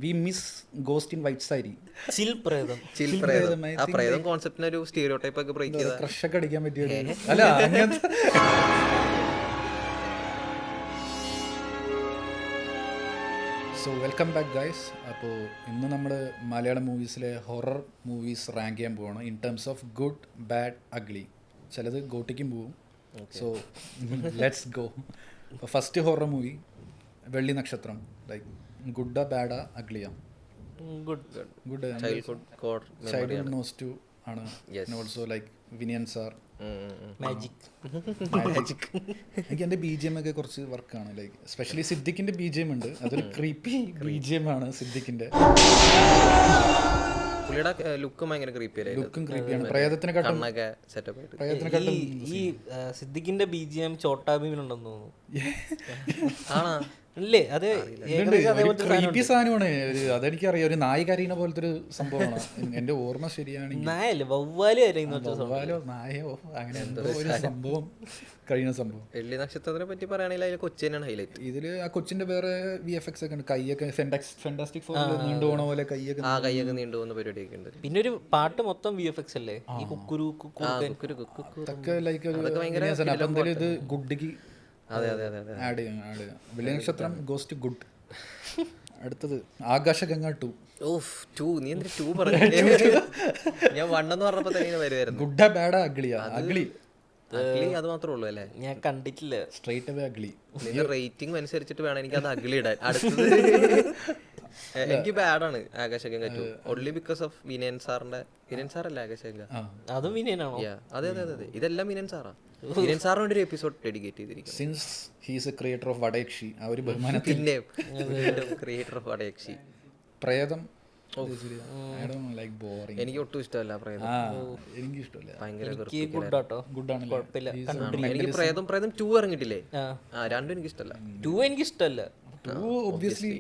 V miss ghost in white sari. Chill പ്രേതം. Chill പ്രേതം. ആ പ്രേതം കോൺസെപ്റ്റിന് ഒരു സ്റ്റീരിയോ ടൈപ്പ് ഒക്കെ ബ്രേക്ക് ചെയ്ത ക്രഷൊക്കെ അടിക്കാൻ പറ്റിയ അല്ല അങ്ങനത്തെ. So welcome back guys. അപ്പോൾ ഇന്ന് നമ്മൾ മലയാളം മൂവീസിലെ ഹൊറർ മൂവീസ് റാങ്ക് ചെയ്യാൻ പോവാണ് in terms of good bad ugly. ചിലത് ഗോട്ടിക്കും പോവും. So let's go. First horror movie Velli Nakshatram. Like ഗുഡാ ബാഡാ അഗ്ലിയാ? ഗുഡ്. ചൈൽഡ്ഹുഡ് നോസ്റ്റു ആണ്. Also like Vinayan sir magic. എനിക്ക് എൻ്റെ ബി ജി എം ഒക്കെ കുറച്ച് വർക്കാണ്. ലൈക്ക് എസ്പെഷ്യലി സിദ്ദിഖിൻ്റെ ബി ജി എം ഉണ്ട്. അതൊരു ക്രീപ്പി ബി ജി എം ആണ് സിദ്ദിഖിൻ്റെ. ലുക്കും ഭയങ്കര ലുക്കും ക്രീപ്പിയാണ്. പ്രേതത്തിനെക്കാട്ടും ഈ സിദ്ദിഖിന്റെ BGM ചോട്ടാ ഭീമിലുണ്ടെന്ന് തോന്നുന്നു. അല്ലേ? അത് ക്രീപ്പി സാധനമാണ്. അതെനിക്കറിയാം. ഒരു നായി കരയുന്ന പോലത്തെ ഒരു സംഭവമാണ്. എൻ്റെ ഓർമ്മ ശരിയാണെങ്കിൽ നായല്ലേ വവ്വാല് വവ്വാലോ നായോ അങ്ങനെ എന്തോ ഒരു സംഭവം കഴിയുന്ന സംഭവം. വെള്ളി നക്ഷത്രത്തിനെ പറ്റി പറയുകയാണെങ്കിൽ അതിൽ കൊച്ചി തന്നെയാണ് ഹൈലൈറ്റ്. ഇതില് ആ കൊച്ചിന്റെ വേറെ VFX ഒക്കെ ഉണ്ട്. കൈയൊക്കെ ഫെന്റാസ്റ്റിക് ഫോറിൽ നീണ്ടു പോണ പോലെ കൈയൊക്കെ നീണ്ടു പോകുന്ന പരിപാടിയൊക്കെ ഉണ്ട്. പിന്നെ ഒരു പാട്ട് മൊത്തം VFX അല്ലേ? ഈ കുക്കുരു അതൊക്കെ ലൈക്ക് അപ്പം ഇത് ഗുഡിക്ക് ആഡ് ചെയ്യാം. വെള്ളി നക്ഷത്രം ഗോസ്റ്റ് ഗുഡ്. അടുത്തത് ആകാശഗംഗ 2. നീ എന്തിനാ 2 പറഞ്ഞു? ഞാൻ 1 എന്ന് പറഞ്ഞപ്പോ തന്നെ വരുമായിരുന്നു. ഗുഡാ ബാഡാ അഗ്ലിയാ? അഗ്ലി അത് മാത്രമേ ഉള്ളൂ അല്ലേ? ഞാൻ കണ്ടിട്ടില്ല. Straight away ugly. നിന്റെ റേറ്റിംഗ് അനുസരിച്ചിട്ട് വേണം എനിക്ക് അത് അഗ്ലി ഇടാൻ. അടുത്തത് എനിക്ക് ബാഡാണ് Akashganga 2. Only because of Vinayan സാറിന്റെ. വിനയൻ സാറല്ലേ ആകാശഗംഗ? അതും വിനയനാണോ? അതെ അതെ അതെ, ഇതെല്ലാം വിനയൻ സാറാ. വിനയൻ സാറിന് വേണ്ടി ഒരു എപ്പിസോഡ് ഡെഡിക്കേറ്റ് ചെയ്തിരിക്കും. Since he is a creator of Vadayakshi, ആ ഒരു ബഹുമാനത്തിൽ. പിന്നെ ക്രിയേറ്റർ ഓഫ് വടയക്ഷി. പ്രേതം എനിക്ക് ഒട്ടും ഇഷ്ടമല്ല പ്രേതം. എനിക്ക് ഇഷ്ടമല്ല. ഭയങ്കര ഗുഡാണ്. എനിക്ക് പ്രേതം 2 ഇറങ്ങിയിട്ടില്ലേ? 2 എനിക്ക് ഇഷ്ടമല്ല. 2 എനിക്ക് ഇഷ്ടമല്ല. ഒബ്വിയസ്ലി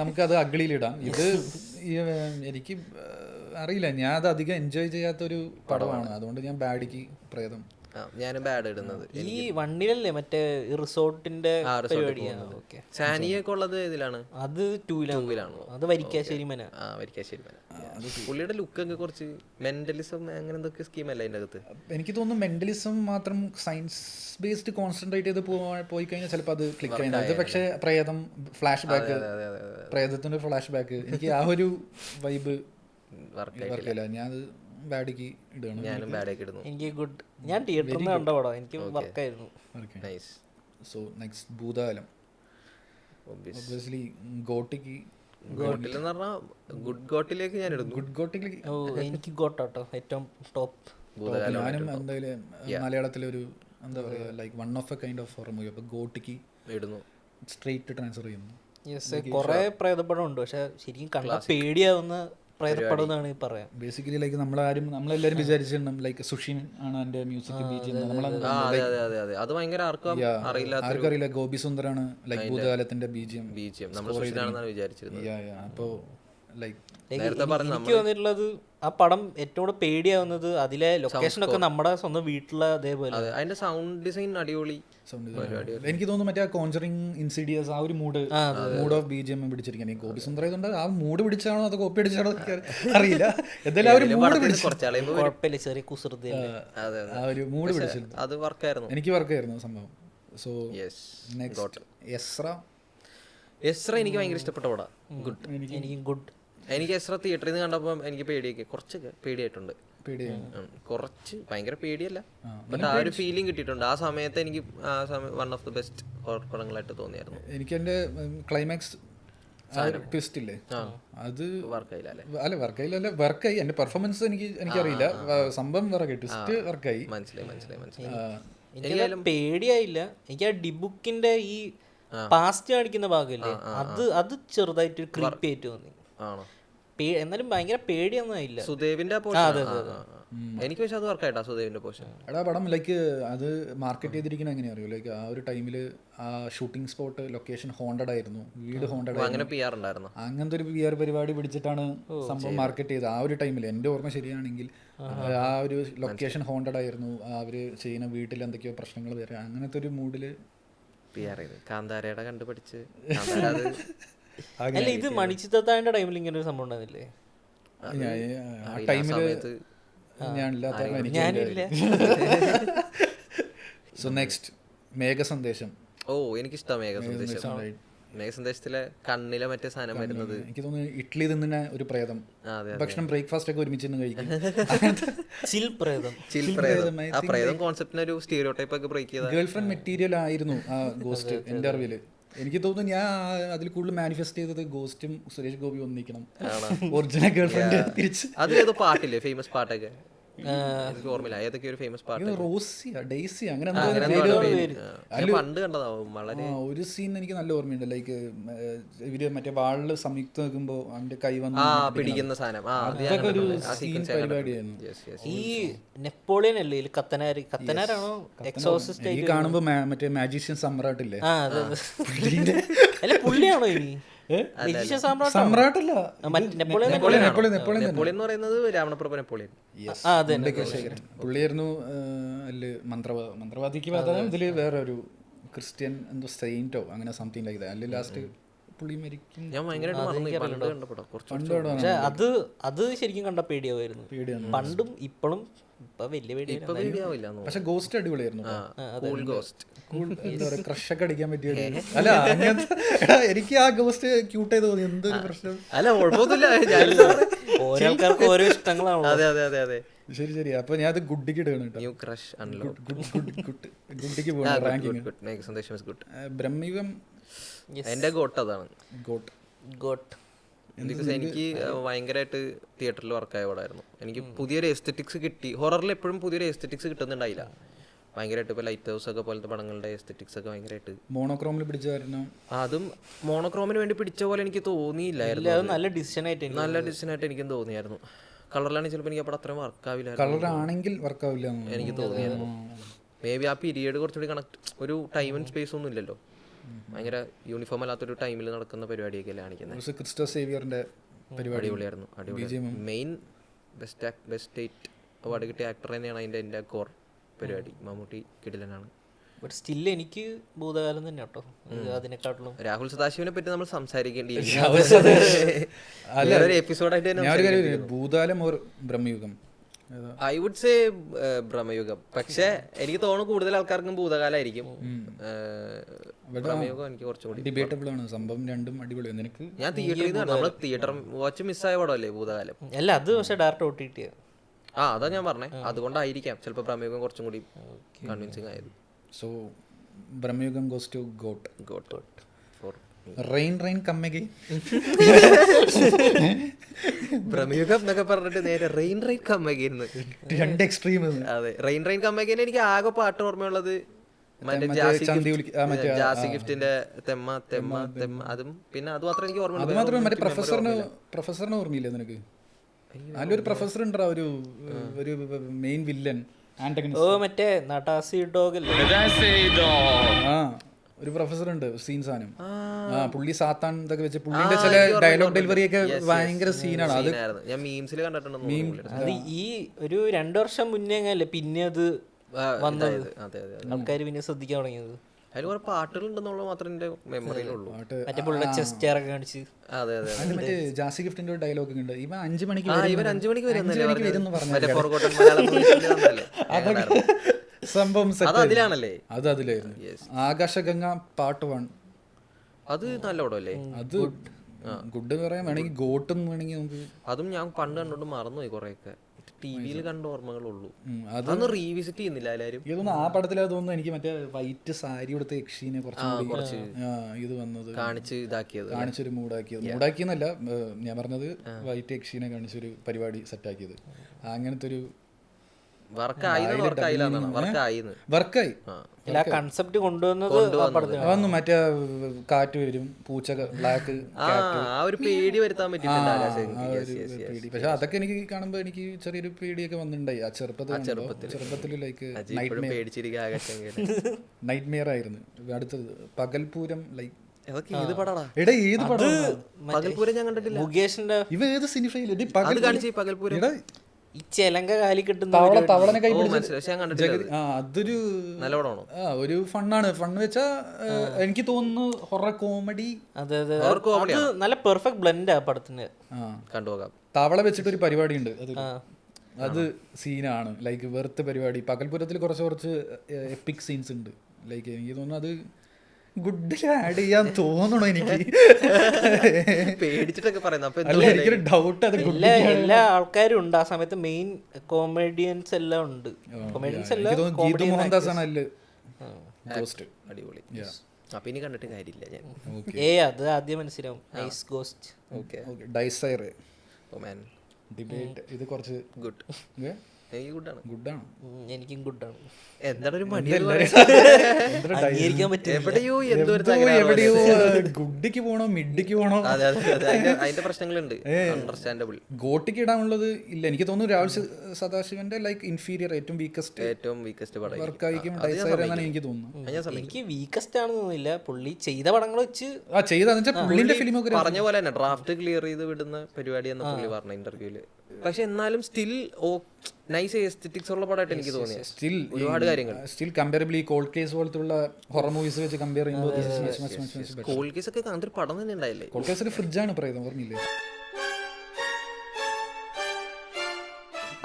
നമുക്കത് അഗ്ലിയിലിടാം. ഇത് എനിക്ക് അറിയില്ല, ഞാൻ അത് അധികം എൻജോയ് ചെയ്യാത്തൊരു പടമാണ്. അതുകൊണ്ട് ഞാൻ ബാഡിക്ക് പ്രേതം. ഞാനും ബാഡ് ഇടുന്നത്. ഈ 1-ലല്ലേ മറ്റേ റിസോർട്ടിന്റെ പരിപാടിയാണ്. സാനിയൊക്കെ ഉള്ളത് ഇതിലാണ്. അത് 2-ലാണ്. അത് വരിക്കാശ്ശേരി മന. വരിക്കാശ്ശേരി മന. പുള്ളിയുടെ ലുക്കൊക്കെ കുറച്ച് മെന്റലിസം അങ്ങനെ എന്തൊക്കെ സ്കീമല്ല അതിൻ്റെ അകത്ത്. എനിക്ക് തോന്നുന്നു മെന്റലിസം മാത്രം സയൻസ് ബേസ്ഡ് കോൺസെൻട്രേറ്റ് ചെയ്ത് പോയി കഴിഞ്ഞാൽ ചിലപ്പോൾ അത് ക്ലിക്ക് ചെയ്യുന്നത്. ഇത് പക്ഷേ പ്രേതം ഫ്ലാഷ് ബാക്ക്, പ്രേതത്തിന്റെ ഫ്ലാഷ് ബാക്ക്, എനിക്ക് ആ ഒരു വൈബ് വർക്കില്ല. ഞാൻ അത് ബാഡിക്ക് ഇടുകയാണ്. ഞാനും ബാഡേക്ക് ഇടുന്നു. എനിക്ക് ഗുഡ്. ഞാൻ തിയേറ്ററിൽ കണ്ട പടം, എനിക്ക് വർക്കായിരുന്നു. സോ നെക്സ്റ്റ് ഭൂതകാലം. ഒബ്വിയസ്ലി ഗോട്ടിക്ക്. ഗോട്ടിലെന്ന് പറഞ്ഞാൽ ഗുഡ് ഗോട്ടിലേക്ക് ഞാൻ ഇടുന്നു. ഗുഡ് ഗോട്ടിലേക്ക് എനിക്ക് ഗോട്ടാട്ടോ ഏറ്റവും ടോപ്പ്. ഞാനും എന്തായാലും മലയാളത്തിലൊരു എന്താ പറയുക, like one of A kind of horror movie. അപ്പോൾ ഗോട്ടിക്ക് ഇടുന്നു. സ്ട്രെയിറ്റ് ട്രാൻസ്ഫർ ചെയ്യുന്നു. കുറേ പ്രേതപടം ഉണ്ട്, പക്ഷെ ശരിക്കും കണ്ട പേടിയാവുന്ന പ്രേതപടം എന്നാണ് പറയാം. ബേസിക്കലി ലൈക്ക് നമ്മളെല്ലാവരും വിചാരിച്ചിട്ടുണ്ടാവും ലൈക്ക് സുഷിൻ ആണ് എൻ്റെ മ്യൂസിക് ആർക്കറിയില്ല. ഗോപി സുന്ദറാണ് ലൈക്ക് ഭൂതകാലത്തിന്റെ BGM. അപ്പോൾ ലൈക്ക് എനിക്ക് തോന്നിയിട്ടുള്ളത് ആ പടം ഏറ്റവും കൂടെ പേടിയാവുന്നത് അതിലെ ലൊക്കേഷനൊക്കെ നമ്മുടെ സ്വന്തം വീട്ടിലെ അതേപോലെ. അതിന്റെ സൗണ്ട് ഡിസൈൻ അടിപൊളി. എനിക്ക് തോന്നുന്നു മറ്റേ കോൺജറിങ് ഇൻസിഡിയസ് ആ ഒരു മൂഡ് ഓഫ് BGM പിടിച്ചിരിക്കാൻ. ഈ ഗോപി സുന്ദർ ആയതുകൊണ്ട് ആ മൂഡ് പിടിച്ചാണോ അത് കോപ്പി അടിച്ചാണോ അറിയില്ല. എന്തായാലും ആ ഒരു മൂഡ് കുഴപ്പമില്ല, ചെറിയ കുസൃതി ആ ഒരു മൂഡ് പിടിച്ചിരുന്നു. അത് വർക്കായിരുന്നു, എനിക്ക് വർക്കായിരുന്നു സംഭവം. സോ നെക്സ്റ്റ് എസ്ര എനിക്ക് ഭയങ്കര ഇഷ്ടപ്പെട്ട പടാ. എനിക്ക് എസ്ര തിയേറ്ററിൽ നിന്ന് കണ്ടപ്പോൾ എനിക്ക് പേടിയൊക്കെ കുറച്ചൊക്കെ പേടിയായിട്ടുണ്ട്. കുറച്ച് ഭയങ്കര പേടിയല്ല, ബട്ട് ആ ഒരു ഫീലിംഗ് കിട്ടിയിട്ടുണ്ട്. ആ സമയത്ത് എനിക്ക് one of the best horror പടങ്ങളായിട്ട് തോന്നിയായിരുന്നു. എനിക്ക് എൻ്റെ ക്ലൈമാക്സ് ട്വിസ്റ്റ് ഇല്ലേ, അത് വർക്കായില്ല. വർക്കായി. എൻ്റെ പെർഫോമൻസ് എനിക്കറിയില്ല, സംഭവം വർക്കായി, ട്വിസ്റ്റ് വർക്കായി. മനസ്സിലായി. പേടിയായില്ല. എനിക്ക് ആ ഡിബുക്കിന്റെ ഈ പാസ്റ്റ് കാണിക്കുന്ന ഭാഗമില്ലേ, അത് ചെറുതായിട്ട് ക്രീപ്പി ആയിട്ട് തോന്നി. എന്നാലും ഭയങ്കര പേടിയൊന്നും ആയില്ല. സുദേവിന്റെ എനിക്ക് പക്ഷെ അത് വർക്കായിട്ടാ സുദേവിന്റെ പോർഷൻ. എടാ പടം ലൈക്ക് അത് മാർക്കറ്റ് ചെയ്തിരിക്കുന്നത് എങ്ങനെയാ അറിയോ, ലൈക്ക് ആ ഒരു ടൈമിൽ ആ ഷൂട്ടിംഗ് സ്പോട്ട് ലൊക്കേഷൻ ഹോണ്ടഡ് ആയിരുന്നു, വീട് ഹോണ്ടഡ് ആയിരുന്നു. അങ്ങനത്തെ ഒരു PR പരിപാടി പിടിച്ചിട്ടാണ് സംഭവം മാർക്കറ്റ് ചെയ്തത് ആ ഒരു ടൈമിൽ. എൻ്റെ ഓർമ്മ ശരിയാണെങ്കിൽ ആ ഒരു ലൊക്കേഷൻ ഹോണ്ടഡ് ആയിരുന്നു, അവർ ചെയ്യുന്ന വീട്ടിൽ എന്തൊക്കെയോ പ്രശ്നങ്ങൾ വരാം, അങ്ങനത്തെ ഒരു മൂഡിൽ കാന്താരയുടെ കണ്ടുപിടിച്ച് അല്ല ഇത് മണിച്ചിത്രത്താഴിന്റെ ടൈമിൽ ഇങ്ങനെ ഒരു സംഭവം ഉണ്ടായിരുന്നില്ലേ? ആ ടൈമില് ഞാനില്ല. So next Meghasandesham. ഓ എനിക്കിഷ്ടം മേഘസന്ദേശം. മേഘസന്ദേശത്തിലെ കണ്ണിലെ മറ്റേ സാധനം വരുന്നത് എനിക്ക് തോന്നുന്നു ഇഡ്ഡലി തിന്നുന്ന ഒരു പ്രേതം ഭക്ഷണം ബ്രേക്ക്ഫാസ്റ്റ് ഒക്കെ ഒരുമിച്ച് കഴിക്കും. ചിൽ പ്രേതം. ആ പ്രേതം കോൺസെപ്റ്റിന് ഒരു സ്റ്റീരിയോ ടൈപ്പ് ഒക്കെ ബ്രേക്ക് ചെയ്ത ഗേൾ ഫ്രണ്ട് മെറ്റീരിയൽ ആയിരുന്നു ആ ഗോസ്റ്റ് എൻ്റെ അറിവില്. എനിക്ക് തോന്നുന്നു ഞാൻ അതിൽ കൂടുതൽ മാനിഫെസ്റ്റ് ചെയ്തത് ഗോസ്റ്റും സുരേഷ് ഗോപി ഒന്നിക്കണം, ഒറിജിനൽ ഗേൾ ഫ്രണ്ട് തിരിച്ച്. അത് ഏതോ പാട്ടില്ലേ, ഫേമസ് പാട്ടൊക്കെ എനിക്ക് ഓർമ്മയില്ല, ഏതൊക്കെ ഒരു ഫേമസ് പാട്ട്, റോസിയ ഡെയ്സി അങ്ങനെ പണ്ട് കണ്ടതാവും വളരെ. ഒരു സീൻ എനിക്ക് നല്ല ഓർമ്മയുണ്ട്. ലൈക്ക് ഇവര് മറ്റേ വാളില് സംയുക്ത നിൽക്കുമ്പോ അവന്റെ കൈ വന്ന് പിടിക്കുന്ന സാധനം, അതൊക്കെ ഒരു സീൻ പരിപാടിയായിരുന്നു. ഈ നെപ്പോളിയൻ അല്ലേ കത്തനാരാണോ എക്സോസിസ്റ്റ് ഈ കാണുമ്പോ മറ്റേ മാജീഷ്യൻ സമ്രാട്ടില്ലേ, അല്ല പുള്ളിയാണോ ഇനി സമ്രാട്ടല്ല നെപ്പോളിയൻ എന്ന് പറയുന്നത് രാവണപ്രഭ നെപ്പോളിയൻ. പുള്ളിയായിരുന്നു അല്ല് മന്ത്രവാദിക്ക് പകരം ഇതില് വേറെ ഒരു ക്രിസ്ത്യൻ എന്തോ സെയിന്റോ അങ്ങനെ സംതിങ് ലൈക്ക് അല്ലെ. ലാസ്റ്റ് പുള്ളി മരിക്കും. ഞാൻ ഭയങ്കരമായിട്ട് പക്ഷെ അത് ശരിക്കും കണ്ട പേടിയാവുമായിരുന്നു, പണ്ടും ഇപ്പോഴും. പക്ഷെ ഗോസ്റ്റ് അടിപൊളിയായിരുന്നു. എന്താ പറയാ, ക്രഷൊക്കെ അടിക്കാൻ പറ്റിയ അല്ല അങ്ങനത്തെ. എനിക്ക് ആ ഗോസ്റ്റ് ക്യൂട്ടായി തോന്നി. എന്തൊരു പ്രശ്നം അല്ല, കുഴപ്പമൊന്നുമില്ല, ഓരോ ആൾക്കാർക്ക് ഓരോ ഇഷ്ടങ്ങളാണ്. അതെ അതെ അതെ അതെ ശരി ശരി. അപ്പൊ ഞാൻ അത് ഗുഡിക്ക് ഇടുകയാണ് കേട്ടോ. ഗുഡിക്ക് പോകണം റാങ്കിങ്. ബ്രഹ്മയുഗം എന്റെ ഗോട്ട് അതാണ്. ഗോട്ട് എനിക്ക് ഭയങ്കരമായിട്ട് തിയേറ്ററിൽ വർക്കായ പടമായിരുന്നു. എനിക്ക് പുതിയൊരു എസ്തെറ്റിക്സ് കിട്ടി. ഹൊററിൽ എപ്പോഴും പുതിയൊരു എസ്തെറ്റിക്സ് കിട്ടുന്നുണ്ടായില്ല ഭയങ്കരമായിട്ട്. ഇപ്പോൾ ലൈറ്റ് ഹൗസ് ഒക്കെ പോലത്തെ പടങ്ങളുടെ എസ്തെറ്റിക്സ് ഒക്കെ ഭയങ്കരമായിട്ട് മോണോക്രോമിൽ പിടിച്ച കാരണം അതും മോണോക്രോമിന് വേണ്ടി പിടിച്ച പോലെ എനിക്ക് തോന്നിയില്ലായിരുന്നു. നല്ല ഡിസിഷൻ ആയിട്ട് എനിക്കും തോന്നിയായിരുന്നു. കളറിലാണെങ്കിൽ ചിലപ്പോൾ എനിക്ക് അപ്പോൾ അത്രയും വർക്കാവില്ല. കളറാണെങ്കിൽ വർക്കാവില്ല എനിക്ക് തോന്നിയായിരുന്നു. മേ ബി ആ പീരിയഡ് കുറച്ചുകൂടി ഒരു ടൈം ആൻഡ് സ്പേസ് ഒന്നും ഇല്ലല്ലോ, ഭയങ്കര യൂണിഫോം അല്ലാത്തൊരു ടൈമിൽ നടക്കുന്ന പരിപാടിയൊക്കെ അല്ലേ കാണിക്കുന്നത്. ക്രിസ്റ്റോ സേവിയറിന്റെ പരിപാടി അടിപൊളിയായിരുന്നു. മെയിൻ ബെസ്റ്റ് അവാർഡ് കിട്ടിയ ആക്ടർ തന്നെയാണ് അതിൻ്റെ കോർ പരിപാടി. മമ്മൂട്ടി കിടിലനാണ്. ബട്ട് സ്റ്റിൽ എനിക്ക് ഭൂതകാലം തന്നെ കേട്ടോ അതിനെക്കാട്ടിലും. രാഹുൽ സദാശിവനെ പറ്റി നമ്മൾ സംസാരിക്കേണ്ടി എപ്പിസോഡായിട്ട്. Bhoothakalam or Bramayugam I would say Bramayugam. പക്ഷെ എനിക്ക് തോന്നുന്നു കൂടുതൽ ആൾക്കാർക്കും ഭൂതകാലമായിരിക്കും. ബ്രഹ്മയുഗം എനിക്ക് കുറച്ചുകൂടി ഡിബേറ്റബിൾ ആണ് സംഭവം. രണ്ടും അടിപൊളിയാണ്. നിനക്ക് ഞാൻ തിയേറ്റർ വാച്ച് മിസ്സായ പടമല്ലേ ഭൂതകാലം. അല്ല അത് പക്ഷെ ഡയറക്റ്റ് OTT അതാ ഞാൻ പറഞ്ഞേ, അതുകൊണ്ടായിരിക്കാം ചിലപ്പോൾ ബ്രഹ്മയുഗം കുറച്ചും കൂടി കൺവിൻസിങ് ആയത്. So Bramayugam goes to GOAT. ഫോർ റെയിൻ കമ്മകി. ബ്രഹ്മയുഗം എന്നൊക്കെ പറഞ്ഞിട്ട് നേരെ റെയിൻ കമ്മകിന്ന് രണ്ട് എക്സ്ട്രീം. അതെ, റെയിൻ കമ്മകിന് എനിക്ക് ആകെ പാട്ട് ഓർമ്മയുള്ളത് മറ്റേ ജാസി ഗിഫ്റ്റിന്റെ തെമ്മ തെമ്മ തെമ്മ, അതും പിന്നെ അത് മാത്രം എനിക്ക് ഓർമ്മയുണ്ട്. പ്രൊഫസറിനെ ഓർമ്മയില്ല നിനക്ക്? നല്ലൊരു പ്രൊഫസർ ഉണ്ടാ, ഒരു മെയിൻ വില്ലൻ മറ്റേ നടാസി ഡോഗ് ഒരു പ്രൊഫസർ ഉണ്ട് സീൻ സാധനം. പുള്ളി സാത്താൻ ഇതൊക്കെ വെച്ച് പുള്ളിന്റെ ചില ഡയലോഗ് ഡെലിവറി ഒക്കെ ഭയങ്കര സീനാണ്. അത് ഞാൻ മീംസിൽ കണ്ടിട്ടുണ്ട്. അത് ഈ ഒരു 2 വർഷം മുന്നേ അല്ലേ പിന്നെ അത് വന്നത്, ആൾക്കാർ പിന്നെ ശ്രദ്ധിക്കാൻ തുടങ്ങിയത്. അതിൽ കുറെ പാട്ടുകളുണ്ടെന്നുള്ള മാത്രമേ എന്റെ മെമ്മറിയിലുള്ളൂ. കാണിച്ച് മറ്റേ ജാസി ഗിഫ്റ്റിന്റെ ഒരു ഡയലോഗ് ഉണ്ട്, ഇവൻ 5 മണിക്ക് സംഭവം അതിലാണല്ലേ. അത് അതിലായിരുന്നു. ആകാശഗംഗ പാർട്ട് 1 അത് നല്ല പടമല്ലേ. അത് ഗുഡ് പറയാൻ വേണമെങ്കിൽ ഗോട്ടും വേണമെങ്കിൽ നമുക്ക്. അതും ഞാൻ പണ്ട് കണ്ടോണ്ട് മറന്നുപോയി കുറെയൊക്കെ. ടിവിയിൽ കണ്ട ഓർമ്മകളുള്ളൂ. അതൊന്നും റീവിസിറ്റ് ചെയ്യുന്നില്ല എല്ലാവരും. ഇതൊന്നും ആ പടത്തിലാ തോന്നുന്നു എനിക്ക്. മറ്റേ വൈറ്റ് സാരി കൊടുത്ത യക്ഷീനെ കുറച്ച് ഇത് വന്നത് കാണിച്ചൊരു മൂടാക്കിയെന്നല്ല ഞാൻ പറഞ്ഞത്, വൈറ്റ് യക്ഷീനെ കാണിച്ചൊരു പരിപാടി സെറ്റാക്കിയത്. അങ്ങനത്തെ ഒരു വർക്കായി കൺസെപ്റ്റ് കൊണ്ടുവന്നത് വന്നു. മറ്റേ കാറ്റ് വരും, പൂച്ച ബ്ലാക്ക്, ആ ഒരു പേടി വരുത്താൻ പേടി. പക്ഷെ അതൊക്കെ എനിക്ക് കാണുമ്പോ എനിക്ക് ചെറിയൊരു പേടിയൊക്കെ വന്നിട്ടുണ്ടായി ആ ചെറുപ്പത്തിൽ. ലൈക്ക് നൈറ്റ് മെയർ ആയിരുന്നു. അടുത്തത് പകൽപൂരം. ലൈക്ക് ഏത് പടം? പകൽപൂരം ഞാൻ കണ്ടിട്ടില്ല. മുകേഷിന്റെ ഇവ ഏത് സിനിമയില് പകൽപൂരം ഈ ചെലങ്ക കാലി കിട്ടുന്ന തവളനെ കൈ പിടിച്ച് മനസ്സിലായി. പക്ഷെ ഞാൻ കണ്ടിട്ടില്ല. അതൊരു നല്ല പടമാണോ? ഒരു ഫണ്ണാണ്. ഫണ്ണ് വെച്ചാ എനിക്ക് തോന്നുന്നു ഹൊറർ കോമഡി. അതെ അതെ, അത് നല്ല പെർഫെക്റ്റ് ബ്ലെൻഡ് ആ പടത്തിന്. കണ്ടുപോകാം. തവള വെച്ചിട്ടൊരു പരിപാടി ഉണ്ട്, അത് സീനാണ്. ലൈക്ക് വെറുത്ത പരിപാടി. പകൽപുരത്തിൽ കുറച്ച് എപ്പിക് സീൻസ് ഉണ്ട്. ലൈക്ക് എനിക്ക് തോന്നുന്നു അത് ഗുഡിൽ ആഡ് ചെയ്യാൻ തോന്നണോ എനിക്ക്. പേടിച്ചിട്ടൊക്കെ പറയുന്നത്. അല്ല, എനിക്കൊരു ഡൗട്ട് അത് എല്ലാ ആൾക്കാരും ഉണ്ട് ആ സമയത്ത്. മെയിൻ കോമഡിയൻസ് എല്ലാം ഉണ്ട്. കോമഡിയൻസ് എല്ലാം ഗീതു മോഹൻദാസ് ആണ് അതില് ഗോസ്റ്റ്. അടിപൊളി. അപ്പൊ ഇനി കണ്ടിട്ട് കാര്യമില്ല ഞാൻ. അത് ആദ്യം മനസ്സിലാവും. Nice ghost. ഓക്കെ. ഡൈസൈർ ഡിബേറ്റ് ഇത് കുറച്ച് ഗുഡ്. എനിക്ക് ഗുഡാണ്. എനിക്കും ഗുഡാണ്. എന്താണ് ഒരു മടി? അംഗീകരിക്കാൻ പറ്റും. എവിടെയോ ഗുഡിക്ക് പോണോ മിഡിക്ക് പോണോ? അതിന്റെ പ്രശ്നങ്ങളുണ്ട്. അണ്ടർസ്റ്റാൻഡബിൾ. ഗോട്ടിക്ക് ഇടാനുള്ളത് ഇല്ല. എനിക്ക് തോന്നുന്നു രാഹുൽ സദാശിവന്റെ ലൈക്ക് ഇൻഫീരിയർ ഏറ്റവും വീക്കസ്റ്റ് പടം വർക്കായിരിക്കും ഡൈസൈർ എന്നാണ് എനിക്ക് തോന്നുന്നത്. എനിക്ക് വീക്കസ്റ്റ് ആണെന്ന് തോന്നുന്നില്ല. പുള്ളി ചെയ്ത പടങ്ങൾ വെച്ച് പുള്ളിന്റെ ഫിലിമൊക്കെ പറഞ്ഞ പോലെ തന്നെ ഡ്രാഫ്റ്റ് ക്ലിയർ ചെയ്ത് വിടുന്ന പരിപാടി എന്ന് പുള്ളി പറഞ്ഞ ഇന്റർവ്യൂല്. പക്ഷെ എന്നാലും സ്റ്റിൽ നൈസ് എസ്തെറ്റിക്സ് ഉള്ള പടമായിട്ട് എനിക്ക് തോന്നി. സ്റ്റിൽ ഒരുപാട് കാര്യങ്ങൾ സ്റ്റിൽ കമ്പാരബിളി കോൾഡ് കേസ് പോലത്തുള്ള ഹൊറർ മൂവീസ് വെച്ച് കമ്പയർ ചെയ്യുമ്പോൾ കോൾഡ് കേസ് ഒക്കെ കാണുന്ന പടം തന്നെ ഉണ്ടായില്ലേ? കോൾഡ് കേസ് ഒരു ഫ്രിഡ്ജാണ് പറയുന്നത്, ഓർമ്മയില്ലേ?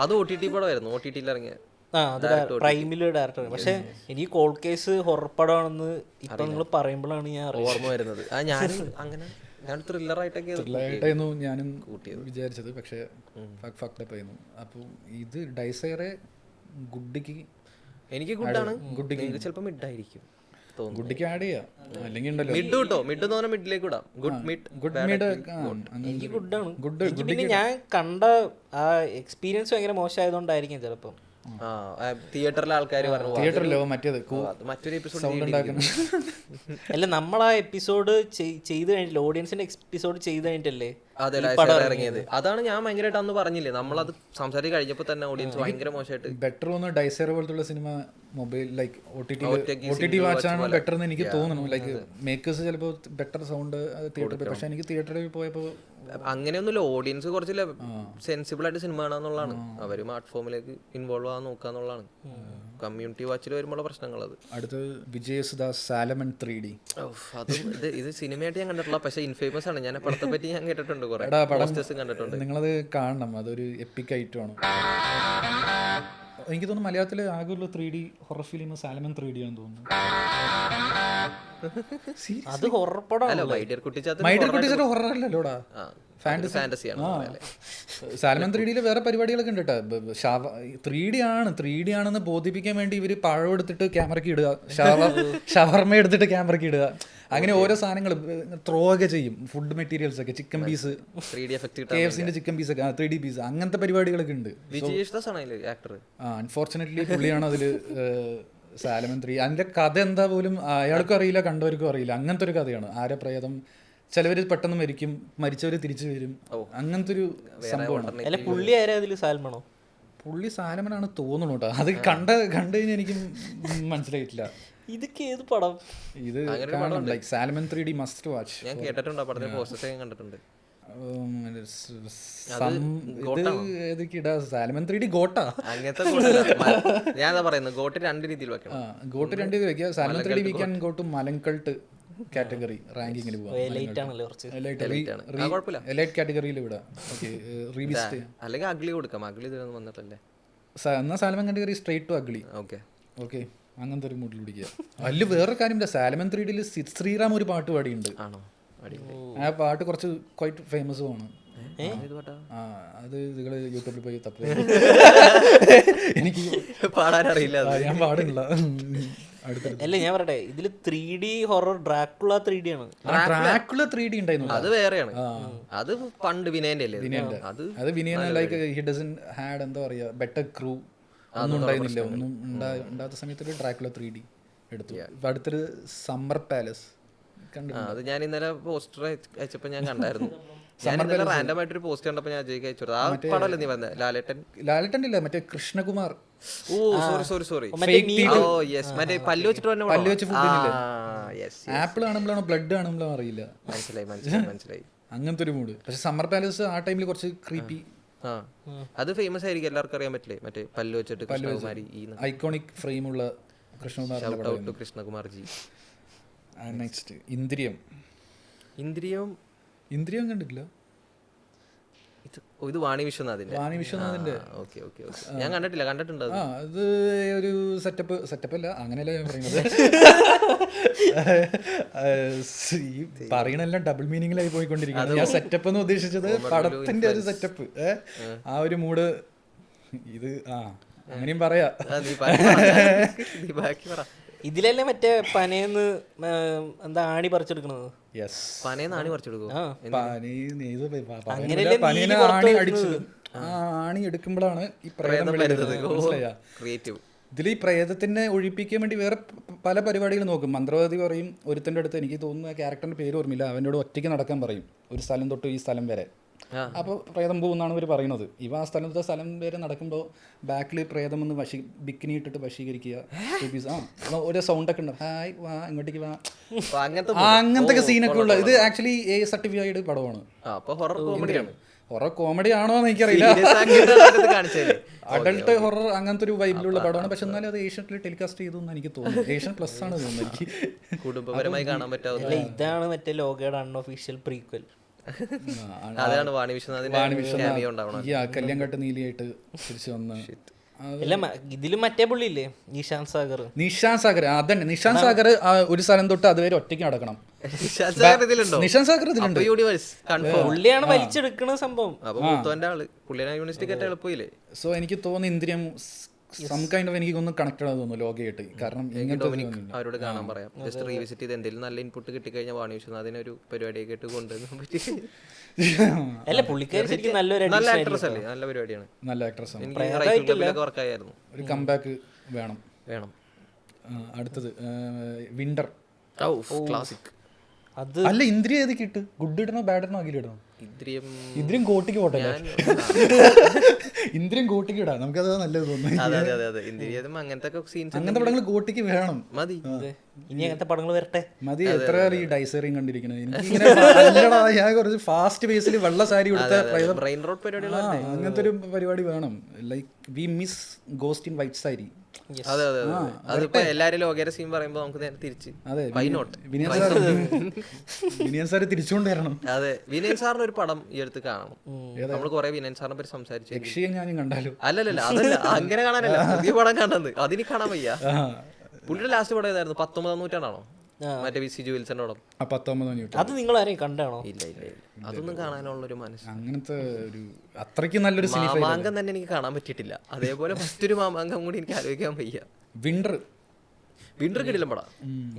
അത് OTT പടമായിരുന്നു. OTT ഇറങ്ങിയ പ്രൈമില് ഡയറക്ടർ. പക്ഷെ എനിക്ക് കോൾഡ് കേസ് ഹൊറർ പടമാണെന്ന് ഇപ്പൊ നിങ്ങൾ പറയുമ്പോഴാണ് ഞാൻ ഓർമ്മ വരുന്നത്. ഞാൻ അങ്ങനെ ത്രില്ലറായിട്ടായിരുന്നു ഞാനും വിചാരിച്ചത്. പക്ഷെ ഫക്ടപ്പായിരുന്നു. അപ്പോൾ ഇത് ഡൈസൈറെ ഗുഡിക്ക് എനിക്ക് ഗുഡാണ്. ഗുഡിക്ക് ചിലപ്പോൾ മിഡ് ആയിരിക്കും. ഗുഡിക്ക് ആഡ് ചെയ്യാം. അല്ലെങ്കിൽ ഉണ്ടല്ലോ മിഡ് കേട്ടോ. മിഡ് എന്ന് പറഞ്ഞാൽ മിഡിലേക്ക് ഇടാം. ഗുഡ് മിഡ് എനിക്ക് ഗുഡാണ്. എനിക്ക് പിന്നെ ഞാൻ കണ്ട ആ എക്സ്പീരിയൻസ് ഭയങ്കര മോശമായതുകൊണ്ടായിരിക്കും ചിലപ്പം. തിയേറ്ററിലെ ആൾക്കാർ പറഞ്ഞു. തിയേറ്ററിലോ മറ്റൊരു എപ്പിസോഡ് അല്ല, നമ്മൾ ആ എപ്പിസോഡ് ചെയ്ത് കഴിഞ്ഞില്ല. ഓഡിയൻസിന്റെ എപ്പിസോഡ് ചെയ്ത് കഴിഞ്ഞിട്ടല്ലേ ഇറങ്ങിയത്. അതാണ് ഞാൻ ഭയങ്കരമായിട്ട് അന്ന് പറഞ്ഞില്ലേ, നമ്മളത് സംസാരിച്ച് കഴിഞ്ഞപ്പോൾ തന്നെ ഓഡിയൻസ് ഭയങ്കര മോശമായിട്ട്. ബെറ്റർ ഒന്ന് ഡൈസൈർ പോലത്തുള്ള സിനിമ മൊബൈൽ ലൈക്ക് OTT വാച്ചാണ് ബെറ്റർ എന്ന് എനിക്ക് തോന്നുന്നു. ലൈക്ക് മേക്കേഴ്സ് ചിലപ്പോൾ ബെറ്റർ സൗണ്ട് തിയേറ്ററിൽ, പക്ഷെ എനിക്ക് തിയേറ്ററിൽ പോയപ്പോൾ അങ്ങനെയൊന്നുമില്ല. ഓഡിയൻസ് കുറച്ചില്ല സെൻസിബിൾ ആയിട്ട് സിനിമ കാണാന്നുള്ളതാണ്. അവര് പ്ലാറ്റ്ഫോമിലേക്ക് ഇൻവോൾവ് ആകാൻ നോക്കാന്നുള്ളതാണ്. കമ്മ്യൂണിറ്റി വാച്ചിൽ വരുമ്പോൾ പ്രശ്നങ്ങൾ. അത് അടുത്ത് വിജയസുദാസ് സാലമൺ 3D. ഇത് സിനിമയായിട്ട് ഞാൻ കണ്ടിട്ടില്ല, പക്ഷെ ഇൻഫേമസ് ആണ്. ഞാൻ പടത്തെ പറ്റി ഞാൻ കേട്ടിട്ടുണ്ട്, കുറെ പോസ്റ്റേഴ്സ് കണ്ടിട്ടുണ്ട്. നിങ്ങളത് കാണണം, അതൊരു എപ്പിക് ഐറ്റമാണ്. എനിക്ക് തോന്നുന്നു മലയാളത്തിൽ ആകെയുള്ള 3D ഹൊറർ ഫിലിം സാലമൺ 3D ആണെന്ന് തോന്നുന്നു. അത് ഹൊറർ പടം. My dear കുട്ടിച്ചാത്ത horror അല്ലല്ലോടാ, ഫാന്റസിയാണ്. സാലമൺ 3D വേറെ പരിപാടികളൊക്കെ ഉണ്ട് കേട്ടോ. 3D ആണെന്ന് ബോധിപ്പിക്കാൻ വേണ്ടി ഇവര് പഴം എടുത്തിട്ട് ക്യാമറയ്ക്ക് ഇടുക, ഷവർമ എടുത്തിട്ട് ക്യാമറയ്ക്ക് ഇടുക, അങ്ങനെ ഓരോ സാധനങ്ങൾ ത്രോ ഒക്കെ ചെയ്യും. ഫുഡ് മെറ്റീരിയൽസ് ഒക്കെ, ചിക്കൻ പീസ്, KFCന്റെ ചിക്കൻ പീസ് ഒക്കെ 3D പീസ്, അങ്ങനത്തെ പരിപാടികളൊക്കെ ഉണ്ട്. അൺഫോർച്ചുനേറ്റ്ലി പുള്ളിയാണ് അതില് സാലമൺ 3. അതിന്റെ കഥ എന്താ പോലും അയാൾക്കും അറിയില്ല, കണ്ടവർക്കും അറിയില്ല. അങ്ങനത്തെ ഒരു കഥയാണ്. ആരെ പ്രേതം, ചിലവര് പെട്ടെന്ന് മരിക്കും, മരിച്ചവര് തിരിച്ചു വരും, അങ്ങനത്തെ ഒരു സംഭവമാണ്. പുള്ളി ആരാ അതില്? സാൽമണോ? പുള്ളി സാലമനാണ് തോന്നുന്നു കേട്ടോ. അത് കണ്ടു കഴിഞ്ഞാൽ എനിക്ക് മനസ്സിലായിട്ടില്ല. ഇതൊക്കെ ഏത് പടം? ഇത് ലൈക്ക് സാലമൺ 3D മസ്റ്റ് വാച്ച്. ഞാൻ കേട്ടിട്ടുണ്ട്, പടത്തിന്റെ പോസ്റ്റേഴ്സ് കണ്ടിട്ടുണ്ട്. സാലമൺ 3D ഗോട്ടാ, അങ്ങനത്തെ ഞാൻ പറയുന്നത് ഗോട്ട് രണ്ട് രീതിയിൽ വെക്കണം. ഗോട്ട് രണ്ട് രീതിയിൽ വെക്കുക. Salmon 3D we can go to മലങ്കൾട്ട് കാറ്റഗറി റാങ്കിങ്ങിൽ പോവാം. എലൈറ്റ് കാറ്റഗറിയിൽ വിടാം. അല്ലെങ്കിൽ അഗ്ലി കൊടുക്കാം. അഗ്ലി ഇതൊന്നും വന്നിട്ടല്ലേ എന്നാ Salmon category straight to ugly. Okay, അങ്ങനത്തെ ഒരു മൂഡിൽ പിടിക്കുക. അതിൽ വേറൊരു കാര്യം, സാലമൺ 3Dയിൽ സിദ് ശ്രീറാം ഒരു പാട്ട് പാടിയുണ്ട്. ആ പാട്ട് കുറച്ച് ക്വൈറ്റ് ഫേമസും ആണ്. അത് നിങ്ങൾ യൂട്യൂബിൽ പോയി തപ്പ. എനിക്ക് പാടാനറിയില്ല, ഞാൻ പാടില്ല. അല്ല, ഞാൻ പറയട്ടെ, ഇതില് 3D ഹൊറർ ഡ്രാക്കുള 3D ആണ്. ഡ്രാക്കുള 3D ഉണ്ടായിരുന്നു, അത് വേറെയാണ്. അത് പണ്ട് വിനയന്റെ അല്ലേ? അത് Vinayan like he doesn't had എന്താ പറയാ ബെറ്റർ ക്രൂ ഒന്നും ഉണ്ടായിരുന്നില്ല. ഒന്നും ഉണ്ടാത്ത സമയത്ത് ഡ്രാക്കുള 3D എടുത്തു. അടുത്തൊരു സമ്മർ പാലസ് അത് ഞാൻ ഇന്നലെ പോസ്റ്റർ അയച്ചപ്പോ ഞാൻ കണ്ടായിരുന്നു. റാൻഡം ആയിട്ടൊരു പോസ്റ്റ് കണ്ടപ്പോ ഞാൻ അജയ്ക്ക് അയച്ചു. ആ പടമല്ലേ നീ വന്നത്? ലാലേട്ടൻ ഇല്ല, മറ്റേ കൃഷ്ണകുമാർ. ഓ സോറി മറ്റേ പല്ല് വെച്ചിട്ട് ഫുഡില്ലേ? ആപ്പിൾ ആണെങ്കിലാണോ ബ്ലഡ് ആണെങ്കിലോ അറിയില്ല. മനസ്സിലായി. അങ്ങനത്തെ ഒരു മൂഡ്. പക്ഷെ സമ്മർ പാലസ് ആ ടൈമിൽ കുറച്ച് ക്രീപ്പി ആ അത് ഫേമസ് ആയിരിക്കും, എല്ലാവർക്കും അറിയാൻ പറ്റില്ലേ, മറ്റേ പല്ല് വെച്ചിട്ട് കൃഷ്ണകുമാരി. ഐക്കോണിക് ഫ്രെയിമുള്ള കൃഷ്ണകുമാറിന്റെ ഷൗട്ട് ഔട്ട് ടു കൃഷ്ണകുമാർജി. നെക്സ്റ്റ് ഇന്ദ്രിയം. ഇന്ദ്രിയം കണ്ടിട്ടില്ല? ഇത് വാണി വിശ്വനാഥിന്റെ. ഓക്കെ ഓക്കെ ഓക്കെ, ഞാൻ കണ്ടിട്ടുണ്ട്. അത് ഒരു സെറ്റപ്പ് അല്ല, അങ്ങനെയല്ല ഞാൻ പറയുന്നത്. ഈ പറയണെല്ലാം ഡബിൾ മീനിങ്ങിലായി പോയിക്കൊണ്ടിരിക്കുന്നത്. ഞാൻ സെറ്റപ്പ് എന്ന് ഉദ്ദേശിച്ചത് പടത്തിന്റെ ഒരു സെറ്റപ്പ്, ആ ഒരു മൂഡ്. ഇത് അങ്ങനെയും പറയാ. ഇതിലല്ലേ മറ്റേ പനയെന്ന് എന്താ ആണി പറിച്ചെടുക്കണത്? ആണി എടുക്കുമ്പോഴാണ് ഈ പ്രേതം വരുന്നത്. ഇതിൽ ഈ പ്രേതത്തിനെ ഒഴിപ്പിക്കാൻ വേണ്ടി വേറെ പല പരിപാടികൾ നോക്കും. മന്ത്രവാദി പറയും ഒരുത്തൻ്റെ അടുത്ത്, എനിക്ക് തോന്നുന്നു ക്യാരക്ടറിന്റെ പേര് ഓർമ്മയില്ല, അവനോട് ഒറ്റയ്ക്ക് നടക്കാൻ പറയും ഒരു സ്ഥലം തൊട്ട് ഈ സ്ഥലം വരെ. അപ്പോൾ പ്രേതം പോകുന്നാണ് ഇവർ പറയുന്നത്. ഇവ ആ സ്ഥലം വരെ നടക്കുമ്പോൾ ബാക്കിൽ പ്രേതം ഒന്ന് ബിക്കിനി ഇട്ടിട്ട് വശീകരിക്കുക. ഒരു സൗണ്ടൊക്കെ ഉണ്ട്, ഹായ് വാ ഇങ്ങോട്ടേക്ക് വാ, അങ്ങനത്തെ സീനൊക്കെ ഉള്ള. ഇത് ആക്ച്വലി A സർട്ടിഫൈഡ് പടമാണ്. ഹൊറർ കോമഡി ആണോ എന്ന് എനിക്കറിയില്ല, അഡൾട്ട് ഹൊറർ അങ്ങനത്തെ ഒരു വൈബിലുള്ള പടമാണ്. പക്ഷെ എന്നാലും അത് ഏഷ്യനിൽ ടെലികാസ്റ്റ് ചെയ്തു എന്ന് എനിക്ക് തോന്നുന്നു. ഏഷ്യൻ പ്ലസ് ആണ് തോന്നുന്നു എനിക്ക്. കുടുംബപരമായി കാണാൻ പറ്റാവുന്ന ഇതാണ് മറ്റേ ലോകയുടെ അൺഒഫീഷ്യൽ പ്രീക്വൽ. അതാണ് വാണി വിശ്വനാഥ് കല്യാൺകാട്ട് നീലിയായിട്ട് തിരിച്ചു വന്ന. ഇതിലും മറ്റേ പുള്ളിയില്ലേ നിശാന്ത് സാഗർ. അതന്നെ, നിശാന്ത് സാഗർ ഒരു സ്ഥലം തൊട്ട് അതുവരെ ഒറ്റയ്ക്ക് നടക്കണം. നിശാന്ത് സാഗർ ഇതിലുണ്ട്. പുള്ളിയാണ് വലിച്ചെടുക്കുന്ന സംഭവം. സോ എനിക്ക് തോന്നുന്നു ഇന്ദ്രിയം സം കൈൻഡ് ഓഫ് എനിക്കൊന്നും കണക്റ്റഡ് ആണെന്ന് തോന്നുന്നു ലോകയായിട്ട്. കാരണം അവരോട് കാണാൻ പറയാം, ജസ്റ്റ് റീവിസിറ്റ് ചെയ്ത് എന്തെങ്കിലും നല്ല ഇൻപുട്ട് കിട്ടിക്കഴിഞ്ഞാൽ വാണി വിശ്വനാഥിനെ ഒരു പരിപാടിയൊക്കെ ആയിട്ട് കൊണ്ടുവരാൻ പറ്റി. നല്ല ആക്ട്രസ് അല്ലേ, നല്ല പരിപാടിയാണ്, നല്ല ആക്ട്രസ് ആണ്. എനിക്ക് വർക്കായിരുന്നു. ഒരു കംബാക്ക് വേണം. അടുത്തത് വിന്റർ. ക്ലാസിക്. അല്ല ഇന്ദ്രിയ ഏതൊക്കെ ഇട്ട് ഗുഡ് ഇടണോ ബാഡ് ഇടണോ അഖിൽ ഇടണോ? ഇന്ദ്രിയം ഗോട്ടിക്ക് പോട്ടെ. ഇന്ദ്രിയം ഗോട്ടിക്ക് ഇടാം, നമുക്കത് നല്ലത് തോന്നുന്നു. അങ്ങനത്തെ പടങ്ങൾ ഗോട്ടിക്ക് വേണം. മതി ഇനി അങ്ങനത്തെ പടങ്ങൾ വരട്ടെ. മതി. എത്ര ഈ ഡൈസറിങ് കണ്ടിരിക്കുന്നത്. എനിക്കിങ്ങനെ ഞാൻ കുറച്ച് ഫാസ്റ്റ് പേസിൽ വെള്ള സാരി കൊടുത്ത അങ്ങനത്തെ ഒരു പരിപാടി വേണം. Like we miss ghost in white sari. അതെ അതെ അതെ, അതിപ്പോ എല്ലാരും ലോകേരെ സീൻ പറയുമ്പോ നമുക്ക് നേരെ തിരിച്ച് വിനയൻ സാർ തിരിച്ചുകൊണ്ട് വരണം. അതെ, വിനയൻ സാറിന് ഒരു പടം ഈ അടുത്ത് കാണണം. നമ്മൾ കുറെ വിനയൻ സാറിനെ പറ്റി സംസാരിച്ചു. ഞാനും കണ്ടാലോ? അല്ലല്ല, അതല്ല, അങ്ങനെ കാണാനല്ല, പുതിയ പടം കാണുന്നത്. അതിന് കാണാൻ വയ്യ. പുള്ളിയുടെ ലാസ്റ്റ് പടം ഏതായിരുന്നു? 19ാം നൂറ്റാണ്ടാണോ മറ്റേ സിജു വിൽസന്റെ പടം? 19ാം നൂറ്റാണ്ട്. അത് നിങ്ങൾ ആരെയും കണ്ടാണോ? ഇല്ല ഇല്ല ഇല്ല, അതൊന്നും കാണാനുള്ളൊരു മനസ്സ്, അങ്ങനത്തെ ഒരു അത്രയ്ക്ക് നല്ലൊരു മാമാങ്കം തന്നെ എനിക്ക് കാണാൻ പറ്റിയിട്ടില്ല. അതേപോലെ ഫസ്റ്റ് ഒരു മാമാങ്കം കൂടി എനിക്ക് ആലോചിക്കാൻ വയ്യ. വിന്റർ കിടിലം പടാ.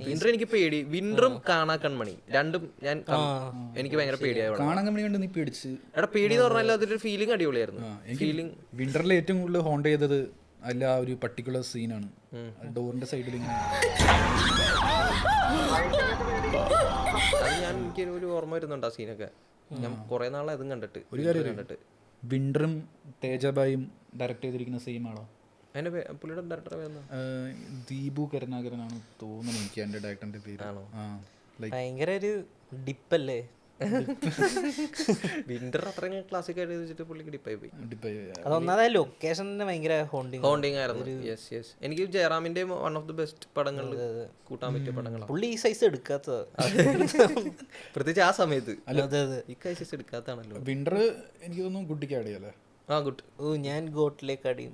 വിന്റർ എനിക്ക് പേടി. വിന്ററും കാണാ കൺമണി രണ്ടും എനിക്ക് ഭയങ്കര പേടിയായി. കാണാൻ കൺമണി കണ്ട് നീ പേടിച്ച്? എടാ പേടി എന്ന് പറഞ്ഞാൽ അതൊരു ഫീലിംഗ് അടിപൊളിയായിരുന്നു. ഫീലിംഗ് വിന്ററിൽ ഏറ്റവും കൂടുതൽ ഹോണ്ട് ചെയ്തത് അല്ല ആ ഒരു പർട്ടിക്കുലർ സീനാണ്. ഡോറിന്റെ സൈഡിൽ ഇങ്ങനെ എനിക്ക് ഒരു ഓർമ്മ വരുന്നുണ്ട് ആ സീനൊക്കെ. ഞാൻ കുറെ നാളെ അതും കണ്ടിട്ട്. ഒരു കാര്യം കണ്ടിട്ട് വിന്ററും തേജബായും ഡയറക്ട് ചെയ്തിരിക്കുന്ന സെയിം ആണോ? പുള്ളിയുടെ ഡയറക്ടർ ദീപു കരുണാകരനാണ് തോന്നുന്നു എനിക്ക് എൻ്റെ ഡയറക്ടറിന്റെ പേര്. ഭയങ്കര ഒരു ഡിപ്പല്ലേ വിന്റർ അത്രയും ക്ലാസിക് ആയിട്ട് വെച്ചിട്ട് പുള്ളിക്ക് ഡിപ്പായി പോയി. അതൊന്നാമത് ലൊക്കേഷൻ ഭയങ്കര ഹോണ്ടിങ് ആയിരുന്നു. യെസ് യെസ്, എനിക്ക് ജയറാമിന്റെ വൺ ഓഫ് ദി ബെസ്റ്റ് പടങ്ങളിൽ കൂട്ടാൻ പറ്റിയ പടങ്ങളാണ്. പുള്ളി ഈ സൈസ് എടുക്കാത്ത, പ്രത്യേകിച്ച് ആ സമയത്ത് ഈ സൈസ് എടുക്കാത്താണല്ലോ. വിന്റർ എനിക്ക് തോന്നുന്നു ഗുഡിക്ക് ആഡ് ചെയ്യല്ലേ? ഞാൻ ഗോട്ടിലേക്ക് ആഡ് ചെയ്യും.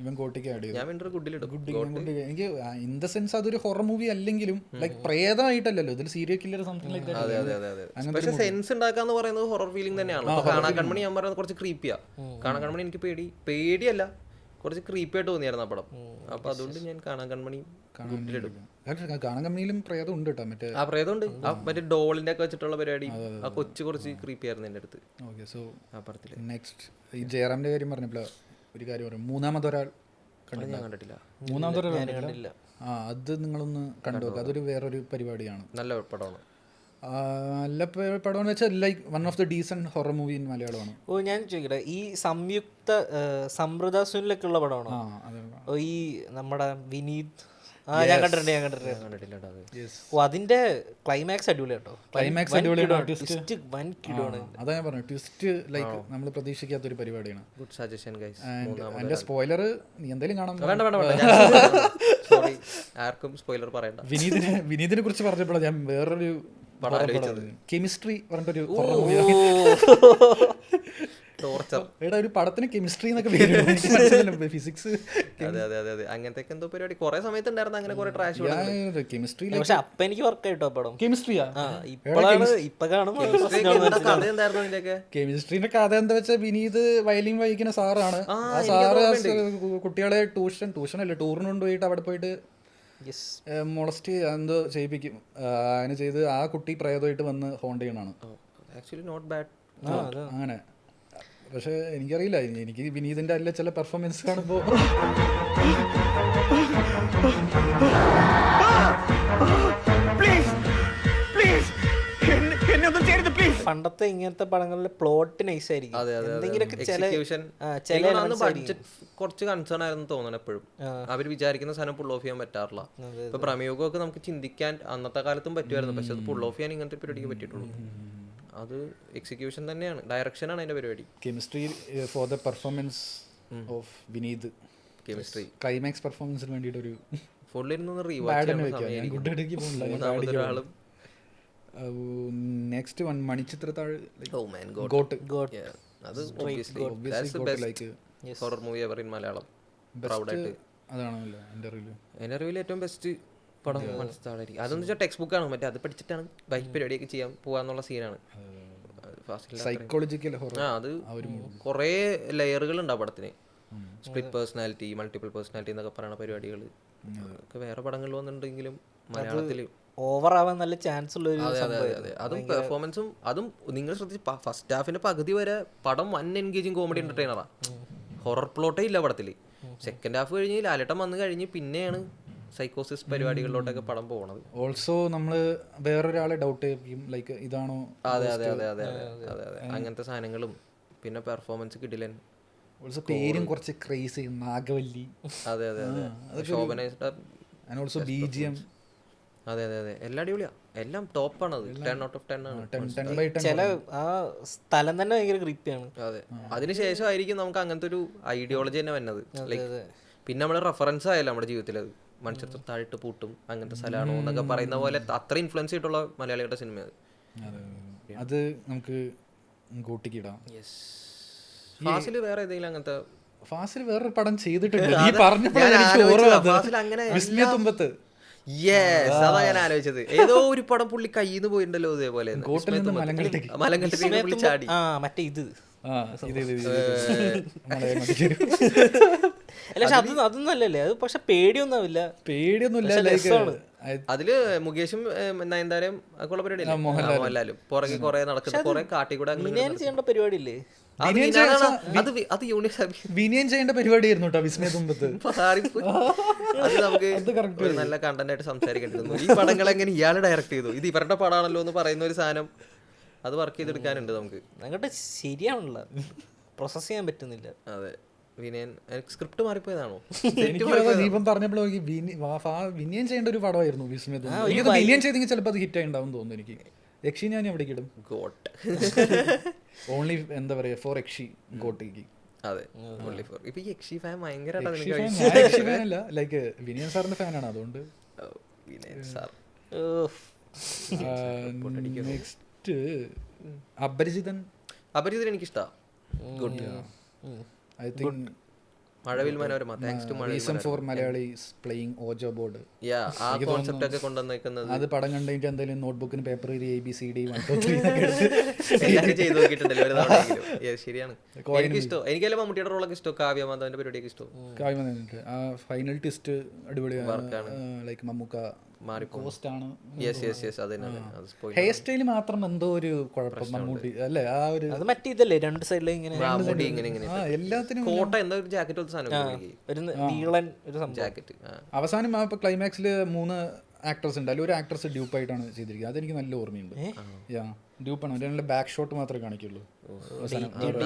എനിക്ക് ഇൻ ദ സെൻസ് അതൊരു ഹൊറർ മൂവി അല്ലെങ്കിലും ലൈക് പ്രേതമായിട്ടല്ലോ, ഇതിൽ serial killer something like that. Sense ഉണ്ടാക്കാന്ന് പറയുന്നത് ഹൊറർ ഫീലിംഗ് തന്നെയാണ്. കാണാൻ കൺമണി ഞാൻ പറയുന്നത് കുറച്ച് ക്രീപ്പിയാ. കാണാൻ കൺമണി എനിക്ക് പേടിയല്ല, കുറച്ച് ക്രീപ്പി ആയിട്ട് തോന്നിയായിരുന്നു ആ പടം. അപ്പൊ അതുകൊണ്ട് ഞാൻ കാണാൻ കൺമണി കാണാൻ കമ്പനിയിലും പ്രേതം ഉണ്ട് കേട്ടോ. മറ്റേ ആ പ്രേതം ഉണ്ട്, മറ്റേ ഡോളിന്റെ ഒക്കെ വെച്ചിട്ടുള്ള പരിപാടി. ആ കൊച്ചു കുറച്ച് ക്രീപ്പി ആയിരുന്നു എന്റെ അടുത്ത്. ഓക്കെ, സോ ആ പടത്തില് നെക്സ്റ്റ് ഈ ജയറാമിന്റെ കാര്യം പറഞ്ഞപ്പോൾ ഒരു കാര്യം പറയും. മൂന്നാമതൊരാൾ കണ്ടിട്ടില്ല. മൂന്നാമതൊരാൾ കണ്ടില്ല. അത് നിങ്ങളൊന്ന് കണ്ടു നോക്കുക. അതൊരു വേറൊരു പരിപാടിയാണ്. നല്ല പടമാണ്. നല്ല പടമെന്ന് വെച്ചാൽ like one of the decent horror movie in മലയാളമാണ്. ഞാൻ ചോദിക്കട്ടെ, ഈ സംയുക്ത സമൃദ്ധ സുനിലൊക്കെ ഉള്ള പടമാണോ? ഈ നമ്മുടെ വിനീത് ഞാൻ കണ്ടിട്ടുണ്ട്. കണ്ടിട്ടില്ലടാ അത്. ഓ അതിന്റെ ക്ലൈമാക്സ് അടിപൊളി കേട്ടോ. ക്ലൈമാക്സ് അടിപൊളിയാണ്. ട്വിസ്റ്റ് വൻ കിടുവാണ്. അതാ ഞാൻ പറഞ്ഞു, ട്വിസ്റ്റ് ലൈക്ക് നമ്മൾ പ്രതീക്ഷിക്കാത്തൊരു പരിപാടിയാണ്. Good suggestion guys. അതിന്റെ സ്പോയിലർ നീ എന്തെങ്കിലും കാണാൻ സോറി, ആർക്കും സ്പോയിലർ പറയണ്ട. വിനീതിനെ കുറിച്ച് പറഞ്ഞപ്പോഴാണ് ഞാൻ വേറൊരു കെമിസ്ട്രി പറഞ്ഞിട്ടൊരു ടോർച്ചർ. എടാ ഒരു പടത്തിന് കെമിസ്ട്രി എന്നൊക്കെ ഫിസിക്സ്. അതെ അതെ അതെ അതെ, അങ്ങനത്തെ എന്തോ പരിപാടി കുറെ സമയത്ത് ഉണ്ടായിരുന്നു. അങ്ങനെ കുറെ ട്രാഷ് കെമിസ്ട്രി. പക്ഷെ അപ്പൊ എനിക്ക് വർക്ക് ആയിട്ടോ പടം. കെമിസ്ട്രിയാ ഇപ്പൊ കാണുമ്പോ കഥ എന്തായിരുന്നു ഇതിന്റെയൊക്കെ? കെമിസ്ട്രിന്റെ കഥ എന്താ വെച്ചാൽ വിനീത് വയലിൻ വായിക്കുന്ന സാറാണ്. ആ സാറ് കുട്ടികളെ ട്യൂഷൻ അല്ല ടൂറിന് കൊണ്ടുപോയിട്ട് അവിടെ പോയിട്ട് മൊളസ്റ്റ് എന്തോ ചെയ്യിപ്പിക്കും. അങ്ങനെ ചെയ്ത് ആ കുട്ടി പ്രേതമായിട്ട് വന്ന് ഹോണ്ട് ചെയ്യണതാണ്. Actually not bad. അങ്ങനെ പക്ഷെ എനിക്കറിയില്ല, എനിക്ക് വിനീതിന്റെ അല്ല ചില പെർഫോമൻസ് കാണുമ്പോൾ പണ്ടത്തെ ഇങ്ങനത്തെ പടങ്ങളിലെ പ്ലോട്ട് നൈസ് ആയിരിക്കും. എന്തെങ്കിലുമൊക്കെ കുറച്ച് കൺസേൺ ആയിരുന്നു തോന്നണം എപ്പോഴും. അവർ വിചാരിക്കുന്ന സാധനം പുൾ ഓഫ് ചെയ്യാൻ പറ്റാറില്ല. ഇപ്പൊ പ്രമേയമൊക്കെ നമുക്ക് ചിന്തിക്കാൻ അന്നത്തെ കാലത്തും പറ്റുമായിരുന്നു, പക്ഷെ അത് പുൾ ഓഫ് ചെയ്യാൻ ഇങ്ങനത്തെ പരിപാടിക്ക് പറ്റിയിട്ടുള്ളൂ. അത് എക്സിക്യൂഷൻ തന്നെയാണ്, ഡയറക്ഷനാണ് അതിന്റെ പരിപാടി. Chemistry for the performance of Vineeth. Chemistry climax പെർഫോമൻസിന് വേണ്ടിയിട്ട് ഒരു next one Manichitrathazhu horror movie ever in Malayalam. പ്രൗഡായിട്ട് അതാണല്ലോ എൻ്റെ അറിവിൽ ഏറ്റവും ബെസ്റ്റ് പടം മനസ്സിലായിരിക്കും. അതെന്ന് വെച്ചാൽ ടെക്സ്റ്റ് ബുക്കാണ്. മറ്റേ അത് പഠിച്ചിട്ടാണ് ബൈക്ക് പരിപാടിയൊക്കെ ചെയ്യാൻ പോകാന്നുള്ള സീനാണ്. Psychological horror. അത് കുറേ ലെയറുകൾ ഉണ്ട് ആ പടത്തിന്. സ്പ്ലിറ്റ് പേഴ്സണാലിറ്റി, മൾട്ടിപ്പിൾ പേഴ്സണാലിറ്റി എന്നൊക്കെ പറയുന്ന പരിപാടികൾ ഒക്കെ വേറെ പടങ്ങളിൽ വന്നിട്ടുണ്ടെങ്കിലും മലയാളത്തിൽ ഓവർ ആവാൻ നല്ല ചാൻസ് ഉള്ള ഒരു. അതെ, അതും പെർഫോമൻസും അതും നിങ്ങൾ ശ്രദ്ധിച്ച് ഫസ്റ്റ് ഹാഫിന്റെ പകുതി വരെ പടം വൺ എൻഗേജിങ് കോമഡി എന്റർടൈനറാ. ഹൊറർ പ്ലോട്ടേ ഇല്ല പടത്തിൽ. സെക്കൻഡ് ഹാഫ് കഴിഞ്ഞ് ലാലേട്ടൻ വന്നു കഴിഞ്ഞ് പിന്നെയാണ് സൈക്കോസിസ് പരിപാടികളിലോട്ടൊക്കെ പടം പോകണത്. ഓൾസോ നമ്മള് വേറൊരാളെ ഡൗട്ട് ചെയ്യും ലൈക്ക് ഇതാണോ. അതെ അതെ അതെ അതെ അതെ അതെ, അങ്ങനത്തെ സാധനങ്ങളും പിന്നെ പെർഫോമൻസ് കിടിലൻ. ഓൾസോ പേരും കുറച്ച് ക്രേസി, നാഗവല്ലി. അതെ അതെ അതെ, ശോഭന. And also BGM. അതെ അതെ അതെ, എല്ലാം അടിപൊളിയാ, എല്ലാം ടോപ്പാണ്. അത് 10 out of 10 ആണ്. ചില ആ സ്ഥലം തന്നെ ഭയങ്കര ക്രീപ്പിയാണ്. അതെ, അതിനുശേഷമായിരിക്കും നമുക്ക് അങ്ങനത്തെ ഒരു ഐഡിയോളജി തന്നെ വന്നത്. ലൈക്ക് പിന്നെ നമ്മുടെ റെഫറൻസ് ആയല്ലോ നമ്മുടെ ജീവിതത്തിൽ. അത് മനുഷ്യർ താഴിട്ട് പൂട്ടും അങ്ങനത്തെ സ്ഥലമാണോ എന്നൊക്കെ പറയുന്ന പോലെ അത്ര ഇൻഫ്ലുവൻസ് ചെയ്തിട്ടുള്ള മലയാളികളുടെ സിനിമ അത് നമുക്ക് കൂട്ടിക്കിടാം. ഫാസിൽ വേറെ ഏതെങ്കിലും അങ്ങനത്തെ ഫാസിൽ വേറൊരു പടം ചെയ്തിട്ടുണ്ട്. നീ പറഞ്ഞപ്പോഴാണ് വിസ്മയത്തുമ്പത്ത്. യെസ്, അതാ ഞാൻ ആലോചിച്ചത്. ഏതോ ഒരു പടം പുള്ളി കയ്യിന്ന് പോയിട്ടുണ്ടല്ലോ ഇതേപോലെ. മലങ്കട്ടിലേക്ക് ചാടി. മറ്റേ ഇത് അതൊന്നും അല്ലല്ലേ അത്. പക്ഷെ പേടിയൊന്നുമില്ല. അതില് മുകേഷും നയൻതാരയും ഒക്കെ പരിപാടി. മോഹൻലാലും പുറകെ കുറെ നടക്കുന്ന കുറെ കാട്ടിക്കൂടെ ചെയ്യേണ്ട പരിപാടിയില്ലേ. വിനയൻ ചെയ്യേണ്ട പരിപാടിയായിരുന്നു കേട്ടോ വിസ്മയത്തുമ്പത്ത്. അത് നമുക്ക് ഒരു നല്ല കണ്ടന്റ് ആയിട്ട് സംസാരിക്കേണ്ടിരുന്നു. ഈ പടങ്ങൾ എങ്ങനെ ഇയാള് ഡയറക്ട് ചെയ്തു, ഇത് ഇവരുടെ പടമാണല്ലോ എന്ന് പറയുന്ന ഒരു സാധനം അത് വർക്ക് ചെയ്തെടുക്കാനുണ്ട് നമുക്ക്. അങ്ങോട്ട് ശരിയാണല്ലോ, പ്രോസസ് ചെയ്യാൻ പറ്റുന്നില്ല. അതെ, വിനയൻ സ്ക്രിപ്റ്റ് മാറിപ്പോയതാണോ? ദീപം പറഞ്ഞപ്പോൾ വിനയൻ ചെയ്യേണ്ട ഒരു പടമായിരുന്നു വിസ്മയത്തുമ്പത്ത്. വിനയൻ ചെയ്തെങ്കിൽ ചിലപ്പോൾ അത് ഹിറ്റ് ആയി ഉണ്ടാവും തോന്നുന്നു എനിക്ക്. യക്ഷി ഞാൻ എവിടേക്ക് ഇടും? ഗോട്ട് ഓൺലി എന്താ പറയാ ഫോർ യക്ഷി ഗോട്ടേക്ക്. അതെ, ഓൺലി ഫോർ. ഇപ്പൊ യക്ഷി ഫാൻ ഭയങ്കര ലൈക്ക് വിനയൻ സാറിന്റെ ഫാനാണ്, അതുകൊണ്ട് വിനയൻ സാർ. നെക്സ്റ്റ് അപരിചിതൻ. അപരിചിതൻ എനിക്കിഷ്ടമാണ്. Good. I think Mazhavil Manorama. Thanks to reason for Malayalees playing Ouija board. ആ കോൺസെപ്റ്റ് ഒക്കെ കൊണ്ടുവന്നേക്കുന്നത്. അത് പടം കണ്ടിട്ട് എന്തെങ്കിലും നോട്ട്ബുക്കിന് പേപ്പർ ABCD 1 2 3 ചെയ്ത് നോക്കിയിട്ടുണ്ടല്ലോ ഒരു തവണയെങ്കിലും. ശരിയാണ്, എനിക്കിഷ്ടം. എനിക്കല്ലേ മമ്മൂട്ടിയുടെ റോളൊക്കെ ഇഷ്ടം. കാവ്യമാധവന്റെ പരിപാടിയൊക്കെ ഇഷ്ടം. കാവ്യമാധവൻ ആ ഫൈനൽ ട്വിസ്റ്റ് അടിപൊളിയാണ്. ലൈക്ക് മമ്മൂക്ക ഹെയർ സ്റ്റൈല് മാത്രം എന്തോ ഒരു കുഴപ്പം മമ്മൂട്ടി അല്ലേ. ആ ഒരു അത് മറ്റേ ഇതല്ലേ രണ്ട് സൈഡിൽ ഇങ്ങനെ എല്ലാത്തിനും കോട്ട എന്താ ഒരു ജാക്കറ്റ് പോലത്തെ സാധനം ജാക്കറ്റ്. അവസാനം ഇപ്പൊ ക്ലൈമാക്സിൽ 3 ആക്ടേഴ്സ് ഉണ്ട്. അതിൽ ഒരു ആക്ട്രസ് ഡ്യൂപ്പായിട്ടാണ് ചെയ്തിരിക്കുന്നത്. അതെനിക്ക് നല്ല ഓർമ്മയുണ്ട്. ഡ്യൂപ്പാണ്. അതിന്റെ ബാക്ക് ഷോട്ട് മാത്രമേ കാണിക്കുള്ളൂ.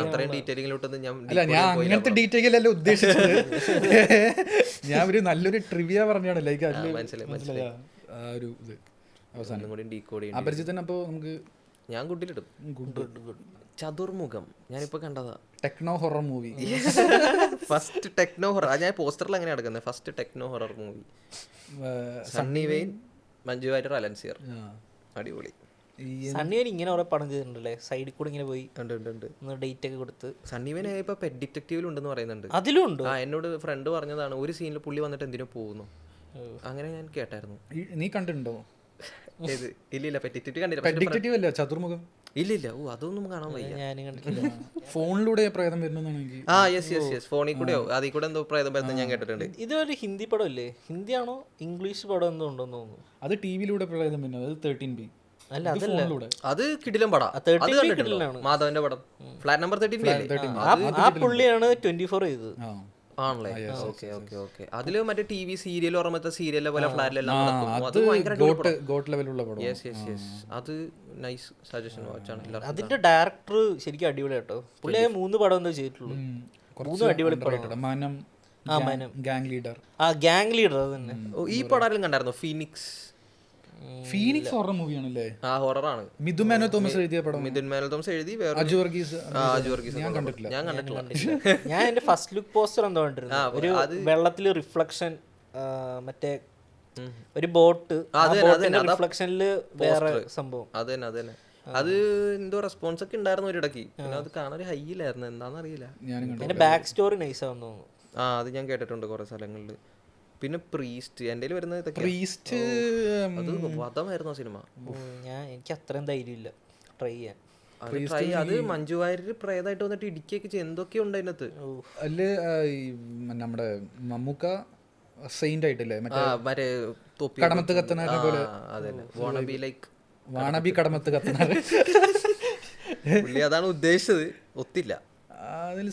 അത്രയും ഡീറ്റെയിലിങ്ങിലോട്ടൊന്നും ഞാൻ അല്ല, ഞാൻ അങ്ങനത്തെ ഡീറ്റെയിൽ അല്ല ഉദ്ദേശിച്ചത്. ഞാൻ ഒരു നല്ലൊരു ട്രിവിയ പറഞ്ഞാണ്, ലൈക്ക് അതിൽ മനസ്സിലായ ആ ഒരു ഇത് അവസാനം കൂടി ഡീകോഡ് ചെയ്യും. അപരിചിതൻ. അപ്പോൾ നമുക്ക് ഞാൻ ഗുഡിലിടും. ചതുർമുഖം ഞാനിപ്പോ കണ്ടതാ. Techno horror movie. First techno horror. ഞാൻ പോസ്റ്ററിൽ അങ്ങനെ നടക്കുന്നത്. First techno horror movie. Sunny Wayne, Manju Warrier, Alencier. അടിപൊളി. സണ്ണി വെയിൻ ഇങ്ങനെ കുറെ പടം ചെയ്തിട്ടുണ്ടല്ലേ, സൈഡിൽ കൂടെ ഇങ്ങനെ പോയി ഉണ്ട് ഡേറ്റ് ഒക്കെ കൊടുത്ത്. സണ്ണി വെയിൻ ഇപ്പൊ പെറ്റ് ഡിറ്റക്റ്റീവിൽ ഉണ്ടെന്ന് പറയുന്നുണ്ട്. അതിലും ഉണ്ട്. എന്നോട് ഫ്രണ്ട് പറഞ്ഞതാണ്, ഒരു സീനിൽ പുള്ളി വന്നിട്ട് എന്തിനു പോകുന്നു, അങ്ങനെ ഞാൻ കേട്ടായിരുന്നു. നീ കണ്ടിട്ടുണ്ടോ? ഇല്ല പെറ്റ് ഡിറ്റക്റ്റീവ് കണ്ടില്ല. ഡിറ്റക്റ്റീവ് അല്ല, ചതുർമുഖം. ഇല്ല. അതൊന്നും കാണാൻ വയ്യ. ഞാനും കണ്ടിട്ടില്ല. ഫോണിലൂടെ പ്രേതം വരുന്നതാണെങ്കിൽ യെസ് ഫോണിൽ കൂടെയോ അതിൽ കൂടെ എന്തോ പ്രേതം വരുന്നത് ഞാൻ കേട്ടിട്ടുണ്ട്. ഇതൊരു ഹിന്ദി പടം അല്ലേ? ഹിന്ദിയാണോ ഇംഗ്ലീഷ് പടം എന്തോ ഉണ്ടെന്ന് തോന്നുന്നു. അത് ടിവിയിലൂടെ പ്രേതം വരുന്നത്. അത് 13B. അല്ല അതല്ല, അത് കിടിലം പടം. മാധവന്റെ പടം ഫ്ലാറ്റ് നമ്പർ 13. ആ പുള്ളിയാണ് 24 ചെയ്തത്. ആണല്ലേ? ഓക്കെ. അതില് മറ്റേ ടിവി സീരിയൽ ഓർമ്മത്തെ സീരിയലിലെ പോലെ ഫ്ലാറ്റിലെല്ലാം അത് നൈസ് സജഷൻ വാച്ചാണ്. അതിന്റെ ഡയറക്ടർ ശരിക്കും അടിപൊളി കേട്ടോ. പുള്ളി 3 പടം എന്തോ ചെയ്തിട്ടുള്ളൂ. 3 അടിപൊളി പടം. മാനം, ഗാങ് ലീഡർ. ഗാങ് ലീഡർ അത് തന്നെ. ഈ പടം കണ്ടായിരുന്നു, ഫീനിക്സ് ഹൊറർ മൂവിയാണല്ലേ? ഹൊററാണ്. മിഥുൻ മേനോൻ തോമസ് എഴുതിയ പടം. മിഥുൻ മേനോൻ തോമസ് എഴുതി. അജു വർഗീസ്. ഞാൻ കണ്ടിട്ടില്ല. ഞാൻ എന്റെ ഫസ്റ്റ് ലുക്ക് പോസ്റ്റർ എന്തോ കണ്ടിരുന്നു. ഒരു വെള്ളത്തില് റിഫ്ലക്ഷൻ, മറ്റേ ഒരു ബോട്ട്, റിഫ്ലക്ഷനില് വേറെ സംഭവം. അതന്നെ അത് എന്തോ റെസ്പോൺസ് ഒക്കെ ഉണ്ടായിരുന്നു ഒരിടയ്ക്ക്. പിന്നെ അത് കാണാൻ ഒരു ഹൈയിലായിരുന്നു, എന്താണെന്ന് അറിയില്ല. അതിന്റെ ബാക്ക് സ്റ്റോറി നൈസ് ആണെന്ന് തോന്നുന്നു. അത് ഞാൻ കേട്ടിട്ടുണ്ട് കുറെ സ്ഥലങ്ങളില്. പിന്നെ പ്രീസ്റ്റ് എൻ്റെ വരുന്നത്. പ്രീസ്റ്റ് അത് വധമായിരുന്നു ആ സിനിമ. എനിക്ക് അത്രയും ധൈര്യമില്ല ട്രൈ ചെയ്യാൻ. അത് മഞ്ജു വാര്യർ പ്രേതമായിട്ട് വന്നിട്ട് ഇടിക്കൊക്കെ ചെയ്യും, എന്തൊക്കെയോ ഉണ്ട് അതിനകത്ത്. അതില് നമ്മുടെ മമ്മൂക്ക സെയിന്റ് ആയിട്ടില്ലേ, മറ്റേ കടമത്ത് കത്തനാരെ പോലെ. വാണബി കടമത്ത് കത്തനാര്. പുള്ളി അതാണ് ഉദ്ദേശിച്ചത്, ഒത്തില്ല. അതിൽ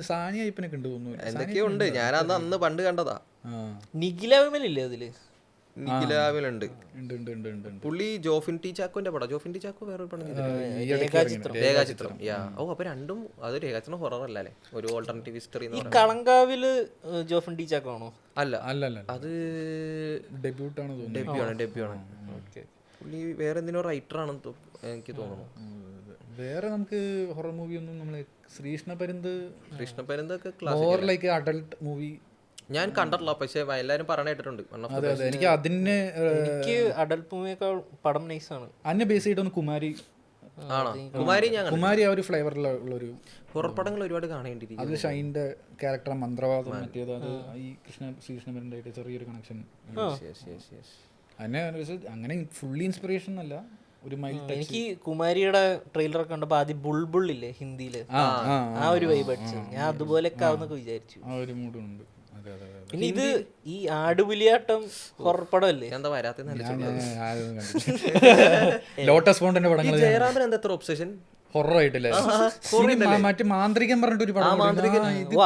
സാനിയ അയ്യപ്പനൊക്കെ ഉണ്ട് തോന്നുന്നു, എന്തൊക്കെയോ ഉണ്ട്. ഞാൻ അന്ന് പണ്ട് കണ്ടതാ. നിഖിലാവിമലില്ലേ അതില്? നിഖിലാവിലുണ്ട്. പുള്ളി ജോഫിൻ ടി ചാക്കോന്റെ പടം. ജോഫിൻ ടി ചാക്കോ വേറെ പടം രേഖാചിത്രം. അപ്പൊ രണ്ടും അത് രേഖാചിത്രം ഹൊറർ അല്ലേ, ഒരു ഓൾട്ടർനേറ്റീവ് ഹിസ്റ്ററി. ഈ കളങ്കാവില് ജോഫിൻ ടി ചാക്കോ ആണോ? അല്ല അത് ഡെബ്യൂട്ടാണ്. പുള്ളി വേറെ എന്തിനോ റൈറ്റർ ആണെന്ന് എനിക്ക് തോന്നുന്നു. വേറെ നമുക്ക് ഹൊറർ മൂവി ഒന്നും നമ്മളെ കൃഷ്ണപരിന്ത് ഒക്കെ ലൈക്ക് അഡൾട്ട് മൂവി ഞാൻ കണ്ടിട്ടില്ല, പക്ഷെ എല്ലാരും പറഞ്ഞു കേട്ടിട്ടുണ്ട്. എനിക്ക് അതിന് അഡൽട്ട് മൂവിയേക്കാൾ പടം നൈസാണ്. അതിനെ ബേസ് ചെയ്തിട്ടൊന്ന് കുമാരി ആ ഒരു ഫ്ലേവറിലുള്ളൊരു ഹൊറർ പടങ്ങൾ ഒരുപാട് കാണേണ്ടിയിരിക്കും. അതിൽ ഷൈൻ്റെ ക്യാരക്ടർ മന്ത്രവാദം മറ്റേത്, അത് ഈ ശ്രീകൃഷ്ണപരിന്റെ ആയിട്ട് ചെറിയൊരു കണക്ഷൻ. അങ്ങനെ ഫുള്ളി ഇൻസ്പിറേഷൻ അല്ല, ഒരു എനിക്ക് കുമാരിയുടെ ട്രെയിലർ കണ്ടപ്പോ ആദ്യം ബുൾബുൾ ഇല്ലേ ഹിന്ദിയില്, ആ ഒരു വൈബ് അടിച്ചു. ഞാൻ അതുപോലെയൊക്കെ ആവുന്നൊക്കെ വിചാരിച്ചു. ആ ഒരു മൂഡുണ്ട്. പിന്നെ ഇത് ഈ ആടുപുലിയാട്ടം ഹൊറർ പടം അല്ലേ? എന്താ വരാത്ത ലോട്ടസ് ഫോണ്ടിന്റെ പടങ്ങൾ. ജയറാമൻ എന്താ ഒബ്സഷൻ ഹൊറർ ആയിട്ടില്ലേ? മറ്റേ മാന്ത്രികൻ പറഞ്ഞിട്ടൊരു പടം.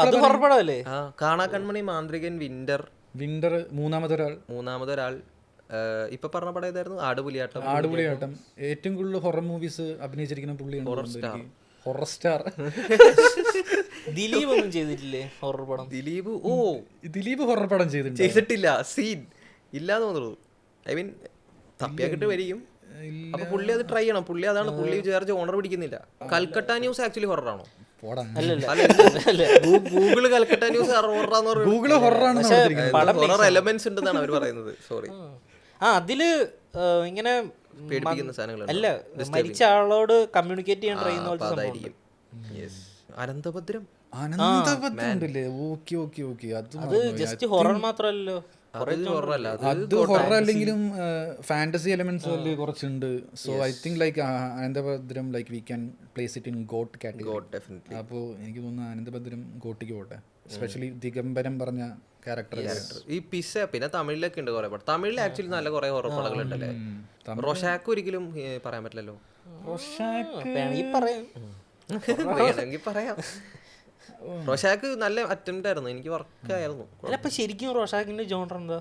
അത് ഹൊറർ പടം അല്ലേ? കാണാ കൺമണി, മാന്ത്രികൻ, വിന്റർ, മൂന്നാമതൊരാൾ. ഇപ്പൊ പറഞ്ഞ പടം ഏതായിരുന്നു? ആടുപുലിയാട്ടം. ഏറ്റവും കൂടുതൽ ഹൊറർ മൂവീസ് അഭിനയിച്ചിരിക്കുന്ന പുള്ളിയാണ് ഹൊറർ സ്റ്റാർ. ദിലീപ് ഒന്നും ചെയ്തിട്ടില്ലേ ഹൊറർ പടം? ദിലീപ് ഹൊറർ പടം ചെയ്തിട്ടില്ല. സീൻ ഇല്ലാന്ന് തോന്നുന്നു. ഐ മീൻ തപ്പിയാക്കിട്ട് വരികയും. അപ്പൊ പുള്ളി അത് ട്രൈ ചെയ്യണം. പുള്ളി അതാണ്, പുള്ളി വിചാരിച്ച ഓണർ പിടിക്കുന്നില്ല. കൽക്കട്ട ന്യൂസ് ആക്ച്വലി ഹൊറർ ആണോ? Google Calcutta news horror elements ഉണ്ടെന്നാണ് അവർ പറയുന്നത്. സോറി. അതില് ഇങ്ങനെ പേടിപ്പിക്കുന്ന സാധനങ്ങൾ അല്ല, മരിച്ച ആളോട് കമ്മ്യൂണിക്കേറ്റ് ചെയ്യാൻ ട്രൈ ചെയ്യുന്ന അനന്തഭദ്രം. അത് ജസ്റ്റ് ഹൊറർ മാത്രമല്ലോ. അത് ഹൊറർ അല്ലെങ്കിലും ഫാന്റസി എലമെന്റ്സ് കുറച്ചുണ്ട്. So I think like Ananthabhadram like we can place it in GOAT category. അപ്പോൾ എനിക്ക് തോന്നുന്നു അനന്തഭദ്രം ഗോട്ടിക്ക് പോട്ടെ. എസ്പെഷ്യലി ദിഗംബരം പറഞ്ഞ ക്യാരക്ടർ. ഈ പിസ പിന്നെ തമിഴിലൊക്കെ ഉണ്ട് കുറെ പടം. തമിഴിൽ ആക്ച്വലി നല്ല കുറെ ഹൊറർ പടങ്ങൾ ഉണ്ടല്ലേ. റൊഷാക്ക് ഒരിക്കലും പറയാൻ പറ്റില്ലല്ലോ. പറയാം. റൊഷാക്ക് നല്ല അറ്റംപ്റ്റ് ആയിരുന്നു, എനിക്ക് വർക്ക് ആയിരുന്നു. ശരിക്കും റൊഷാക്കിന്റെ ജോണർ എന്താ?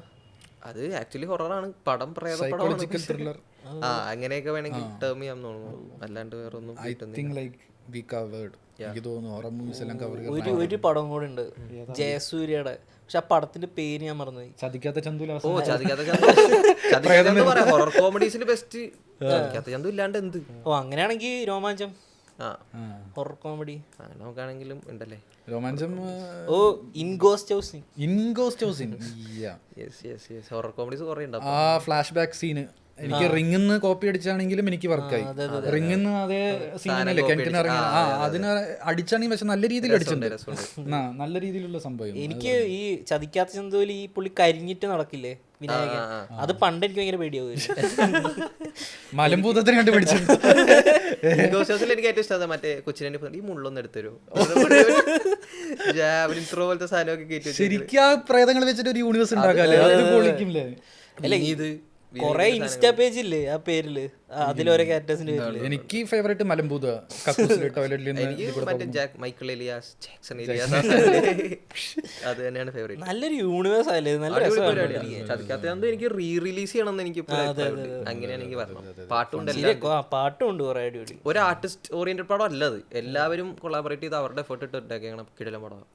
അത് ആക്ച്വലി ഹൊററാണ്. പടം പ്രേതപടമാണ്. അങ്ങനെയൊക്കെ വേണമെങ്കിൽ ടേം ചെയ്യാൻ തോന്നുന്നു. അല്ലാണ്ട് വേറെ ഒന്നും. I think like we covered. എനിക്ക് തോന്നുന്നു ഹൊറർ മൂവീസ് എല്ലാം കവർ ഒരു പടം കൂടെ ഉണ്ട് ജയസൂര്യയുടെ, പക്ഷെ ആ പടത്തിന്റെ പേര് ഞാൻ മറന്നുപോയി. ചതിക്കാത്ത ചന്തു. ഓ ചതിക്കാത്ത ചന്തു പറയാം, ഹൊറർ കോമഡീസിൽ ബെസ്റ്റ്. ചതിക്കാത്ത ചന്തു ഇല്ലാണ്ട് എന്ത്. ഓ അങ്ങനെയാണെങ്കിൽ രോമാഞ്ചം ആ ഹൊറർ കോമഡി അങ്ങനെ നോക്കുകയാണെങ്കിലും ഉണ്ടല്ലേ രോമാഞ്ചം. ഓ ഇൻഗോസ്റ്റ് ഹൗസിങ്. ഹൊറർ കോമഡീസ് കുറെ ഉണ്ട്. ആ ഫ്ലാഷ് ബാക്ക് സീന് എനിക്ക് റിങ്ങിന്ന് കോപ്പി അടിച്ചാണെങ്കിലും എനിക്ക് വർക്കായി. റിങ്ങിന്ന് അതേ സീനല്ലേ കിണറ്റിന് ഇറങ്ങി അതിന് അടിച്ചാണെങ്കിൽ പക്ഷെ നല്ല രീതിയിൽ അടിച്ചിട്ടുണ്ട്, നല്ല രീതിയിലുള്ള സംഭവം. എനിക്ക് ഈ ചതിക്കാത്ത ചന്തോലി ഈ പുള്ളി കരിഞ്ഞിട്ട് നടക്കില്ലേ വിനായകൻ, അത് പണ്ട് എനിക്ക് ഭയങ്കര പേടിയാവും. മലമ്പൂതത്തിന് കണ്ട് പിടിച്ചിട്ടുണ്ട്. എനിക്ക് ഏറ്റവും ഇഷ്ടം മറ്റേ കൊച്ചിനെ ഈ മുള്ളൊന്നും എടുത്തരോ ജാവലിൻ ത്രോ പോലത്തെ സാധനമൊക്കെ കേട്ടി. ശരിക്കും ആ പ്രേതങ്ങൾ വെച്ചിട്ട് ഒരു യൂണിവേഴ്സ് ഉണ്ടാക്കാല്ലേ, അത് പൊളിക്കുംല്ലേ. അല്ല ഇത് കൊറേ ഇൻസ്റ്റാ പേജ് ഇല്ലേ ആ പേരില്, അതിലോരോ ക്യാരക്ടേഴ്സിന്റെ പേരില്. എനിക്ക് ഫേവറേറ്റ് മലമ്പൂത ടോയ്ലറ്റിൽ അത് തന്നെയാണ് ഫേവറേറ്റ്. നല്ലൊരു യൂണിവേഴ്സ് ആയില്ലേ, നല്ല ചതിക്കാത്ത എനിക്ക് റീ റിലീസ് ചെയ്യണമെന്ന് എനിക്ക് അങ്ങനെയാണ് എനിക്ക് പറഞ്ഞത്. പാട്ടും കുറെ അടിപൊളി. ഒരു ആർട്ടിസ്റ്റ് ഓറിയന്റഡ് പടം അല്ല അത്, എല്ലാവരും കൊളാബറേറ്റ് ചെയ്ത് അവരുടെ എഫേർട്ട് ഇട്ടിട്ടേക്കണം കിടിലൻ പടം.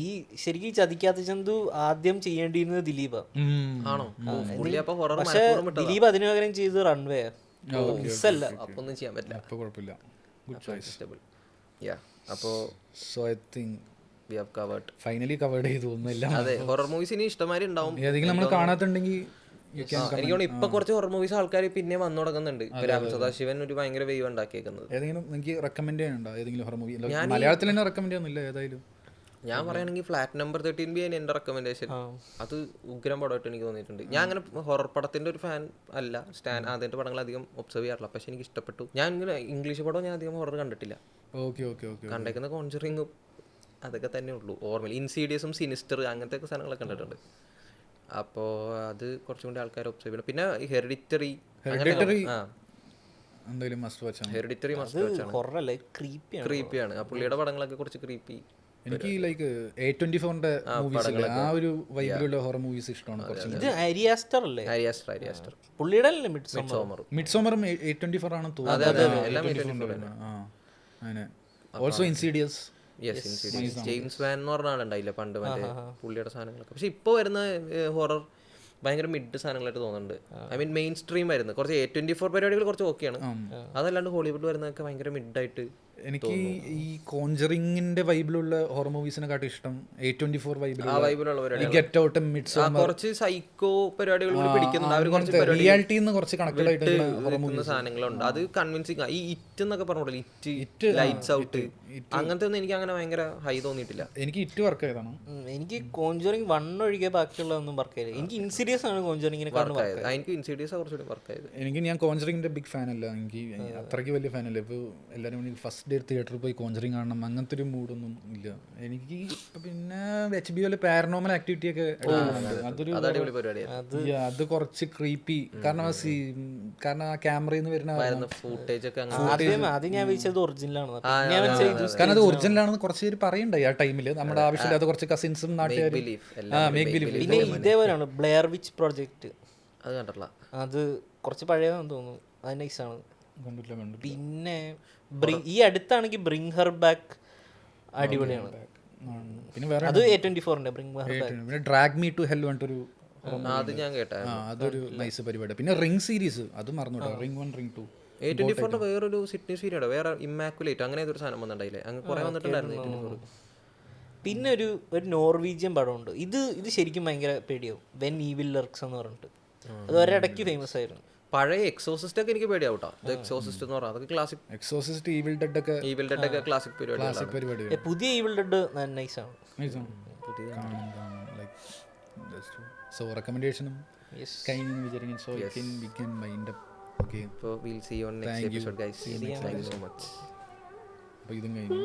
ഈ ശരിക്കും ചതിക്കാത്ത ചന്തു ആദ്യം ചെയ്യേണ്ടിയിരുന്നത് ദിലീപ് ആണോ? പക്ഷെ ദിലീപ് അതിനു പകരം ചെയ്ത് റൺവേ മിസ്സല്ല, അപ്പൊ ഒന്നും ചെയ്യാൻ പറ്റില്ല. അപ്പൊ കുഴപ്പമില്ല. അപ്പോ so I think we have covered, finally covered ചെയ്തു ഒന്നുമില്ല. അതെ, ഹൊറർ മൂവീസ് ഇനി ഇഷ്ടമാരി ഉണ്ടാവും. ഏതെങ്കിലും നമ്മൾ കാണാത്തുണ്ടെങ്കിൽ എനിക്ക് തോന്നുന്നു ഇപ്പൊ കുറച്ച് ഹൊറർ മൂവീസ് ആൾക്കാർ പിന്നെ വന്നു തുടങ്ങുന്നുണ്ട്. രാഹുൽ സദാശിവൻ ഒരു ഭയങ്കര വേവ് ഉണ്ടാക്കിയേക്കുന്നത്. ഏതെങ്കിലും എനിക്ക് റെക്കമെൻഡ് ചെയ്യാനുണ്ടോ ഏതെങ്കിലും ഹൊറർ മൂവി? മലയാളത്തിൽ തന്നെ റെക്കമെൻഡ് ചെയ്യുന്നില്ല ഏതായാലും. ഞാൻ പറയുകയാണെങ്കിൽ ഫ്ലാറ്റ് നമ്പർ 13 എന്റെ റെക്കമെൻഡേഷൻ. അത് ഉഗ്രം പടമായിട്ട് എനിക്ക് തോന്നിയിട്ടുണ്ട്. ഞാൻ അങ്ങനെ ഹൊറർ പടത്തിന്റെ ഒരു ഫാൻ അല്ല, അതിന്റെ പടങ്ങൾ അധികം ഒബ്സർവ് ചെയ്യാറില്ല, പക്ഷെ എനിക്ക് ഇഷ്ടപ്പെട്ടു. ഞാൻ ഇങ്ങനെ ഇംഗ്ലീഷ് പടം ഞാൻ അധികം ഹൊറർ കണ്ടിട്ടില്ല. കണ്ടേക്കുന്ന കോൺജറിങ്ങും അതൊക്കെ തന്നെ ഉള്ളൂ ഓർമ്മയിൽ. ഇൻസീഡിയസും സിനിസ്റ്റർ അങ്ങനത്തെ ഒക്കെ സാധനങ്ങളൊക്കെ കണ്ടിട്ടുണ്ട്. അപ്പോൾ അത് കുറച്ചും കൂടി ആൾക്കാർ ഒബ്സർവ് ചെയ്യണം. പിന്നെ ഹെറിഡിറ്ററി ക്രീപ്പിയാണ്. ആ പുള്ളിയുടെ പടങ്ങളൊക്കെ കുറച്ച് ക്രീപ്പി. എനിക്ക് ലൈക്ക് A24 മൂവീസ് ആ ഒരു വൈബിലുള്ള ഹൊറർ മൂവീസ് ഇഷ്ടമാണ് കുറച്ച്. ഇത് അരിയാസ്റ്റർ അല്ലേ? അരിയാസ്റ്റർ പുള്ളിയുടെ മിഡ്സോമറും A24 ആണെന്ന് തോന്നുന്നു. അങ്ങനെ ഓൾസോ ഇൻസീഡിയസ്. ജെയിംസ് വാൻ എന്ന് പറഞ്ഞ ആളുണ്ടായില്ല പണ്ട്, മറ്റേ പുള്ളിയുടെ സാധനങ്ങളൊക്കെ. പക്ഷെ ഇപ്പോൾ വരുന്ന ഹൊറർ ഭയങ്കര മിഡ് സാധനങ്ങളായിട്ട് തോന്നുന്നുണ്ട്. ഐ മീൻ മെയിൻ സ്ട്രീം ആയിരുന്നു. കുറച്ച് A24 പരിപാടികൾ കുറച്ച് ഓക്കെയാണ്, അതല്ലാണ്ട് ഹോളിവുഡ് വരുന്നതൊക്കെ ഭയങ്കര മിഡായിട്ട്. എനിക്ക് ഈ കോൺജറിങ്ങിന്റെ വൈബിലുള്ള ഹൊറർ മൂവീസിനെക്കാട്ടും ഇഷ്ടം A24 വൈബിലുള്ള ഗെറ്റ് ഔട്ട്, മിഡ്സോമർ. കുറച്ച് സൈക്കോ പരിപാടികൾ പിടിക്കുന്നുണ്ട്. റിയാലിറ്റിന്ന് കുറച്ച് കണക്റ്റഡ് ആയിട്ട് സാധനങ്ങളുണ്ട്. അത് കൺവിൻസിങ്. ഈ ഇറ്റ് എന്നൊക്കെ പറഞ്ഞോളൂ, ഇറ്റ് ലൈറ്റ്സ് ഔട്ട് അങ്ങനത്തെ ഒന്നും എനിക്ക് അങ്ങനെ ഭയങ്കര ഹൈ തോന്നിയിട്ടില്ല. എനിക്ക് ഇറ്റ് വർക്ക് ചെയ്താണ്. എനിക്ക് കോൺജറിങ് 1 ഒഴികെ ബാക്കിയുള്ളതൊന്നും വർക്ക് ചെയ്യില്ല. എനിക്ക് ഇൻസീരിയസ് ആണ് കോൺജറിങ്ങിനെ എനിക്ക് ഇൻസീരിയസ് കുറച്ചുകൂടി വർക്ക് ചെയ്ത്. ഞാൻ കോൺജറിങ്ങിന്റെ ബിഗ് ഫാൻ അല്ല, എനിക്ക് അത്രയ്ക്ക് വലിയ ഫാൻ അല്ല. ഇപ്പോൾ എല്ലാവരും ഫസ്റ്റ് ഡേ തിയേറ്ററിൽ പോയി കോൺജറിങ് കാണണം അങ്ങനത്തെ ഒരു മൂഡൊന്നും ഇല്ല എനിക്ക്. പിന്നെ HBO പാരനോർമൽ ആക്ടിവിറ്റി ഒക്കെ അത് കുറച്ച് ക്രീപ്പി. കാരണം ആ ക്യാമറയിൽ നിന്ന് വരുന്ന ഫുട്ടേജ് ഒക്കെ അത് ഞാൻ വെച്ചത് ഒറിജിനലാണ്. കാരണം അത് ഒറിജിനൽ ആണെന്ന് കുറച്ച് പേര് പറയണ്ടായി ആ ടൈമിൽ. നമ്മുടെ ആവശ്യമില്ലാത്ത കുറച്ച് കസിൻസും നാട്ടുകാരും. പിന്നെ ഇതേപോലെയാണ് ബ്ലെയർ വിച്ച് പ്രോജക്റ്റ്. അത് കണ്ടിട്ടില്ല. അത് കുറച്ച് പഴയതാണെന്ന് തോന്നുന്നു. അത് നൈസാണ്. പിന്നെ ഈ അടുത്താണെങ്കിൽ ബ്രിങ് ഹർ ബാക്ക് അടിപൊളിയാണ്. അത് A24 പിന്നെ ഡ്രാഗ് മീ ടു ഹെൽ പറഞ്ഞിട്ടൊരു അത് ഞാൻ കേട്ടാ. അതൊരു നൈസ് പരിപാടി. പിന്നെ റിംഗ് സീരീസ് അത് മറന്നുട്ടോ. റിംഗ് 1 റിംഗ് 2 A24 വേറൊരു സിഡ്നി സീരിയഡ് വേറെ ഇമ്മാക്കുലേറ്റ് അങ്ങനെ ഒരു സാധനം വന്നിട്ടുണ്ടായില്ലേ, അങ്ങനെ കുറെ വന്നിട്ടുണ്ടായിരുന്നു A24. പിന്നെ ഒരു നോർവീജിയൻ പടമുണ്ട്. ഇത് ശരിക്കും ഭയങ്കര പേടിയാവും. വെൻ ഈവിൽ ലർക്സ് എന്ന് പറഞ്ഞിട്ട്. അത് ഒരിടയ്ക്ക് ഫേമസ് ആയിരുന്നു. പഴയ എക്സോസിസ്റ്റ് ഒക്കെ എനിക്ക് പേടിയാവട്ടോ. എക്സോസിസ്റ്റ് എന്ന് പറഞ്ഞാൽ അതൊക്കെ ക്ലാസിക്. എക്സോസിസ്റ്റ്, ഈവിൽ ഡെഡ് ഒക്കെ ക്ലാസിക് പരിപാടി. പുതിയ ഈവിൽ ഡെഡ് നൈസാണ്. സോ റെക്കമെൻഡേഷനും കഴിഞ്ഞു വിചാരിക്കും. So we can mind up. Okay, so we'll see you on next episode, guys. Thank you so much. അപ്പോൾ ഇതും കഴിഞ്ഞു.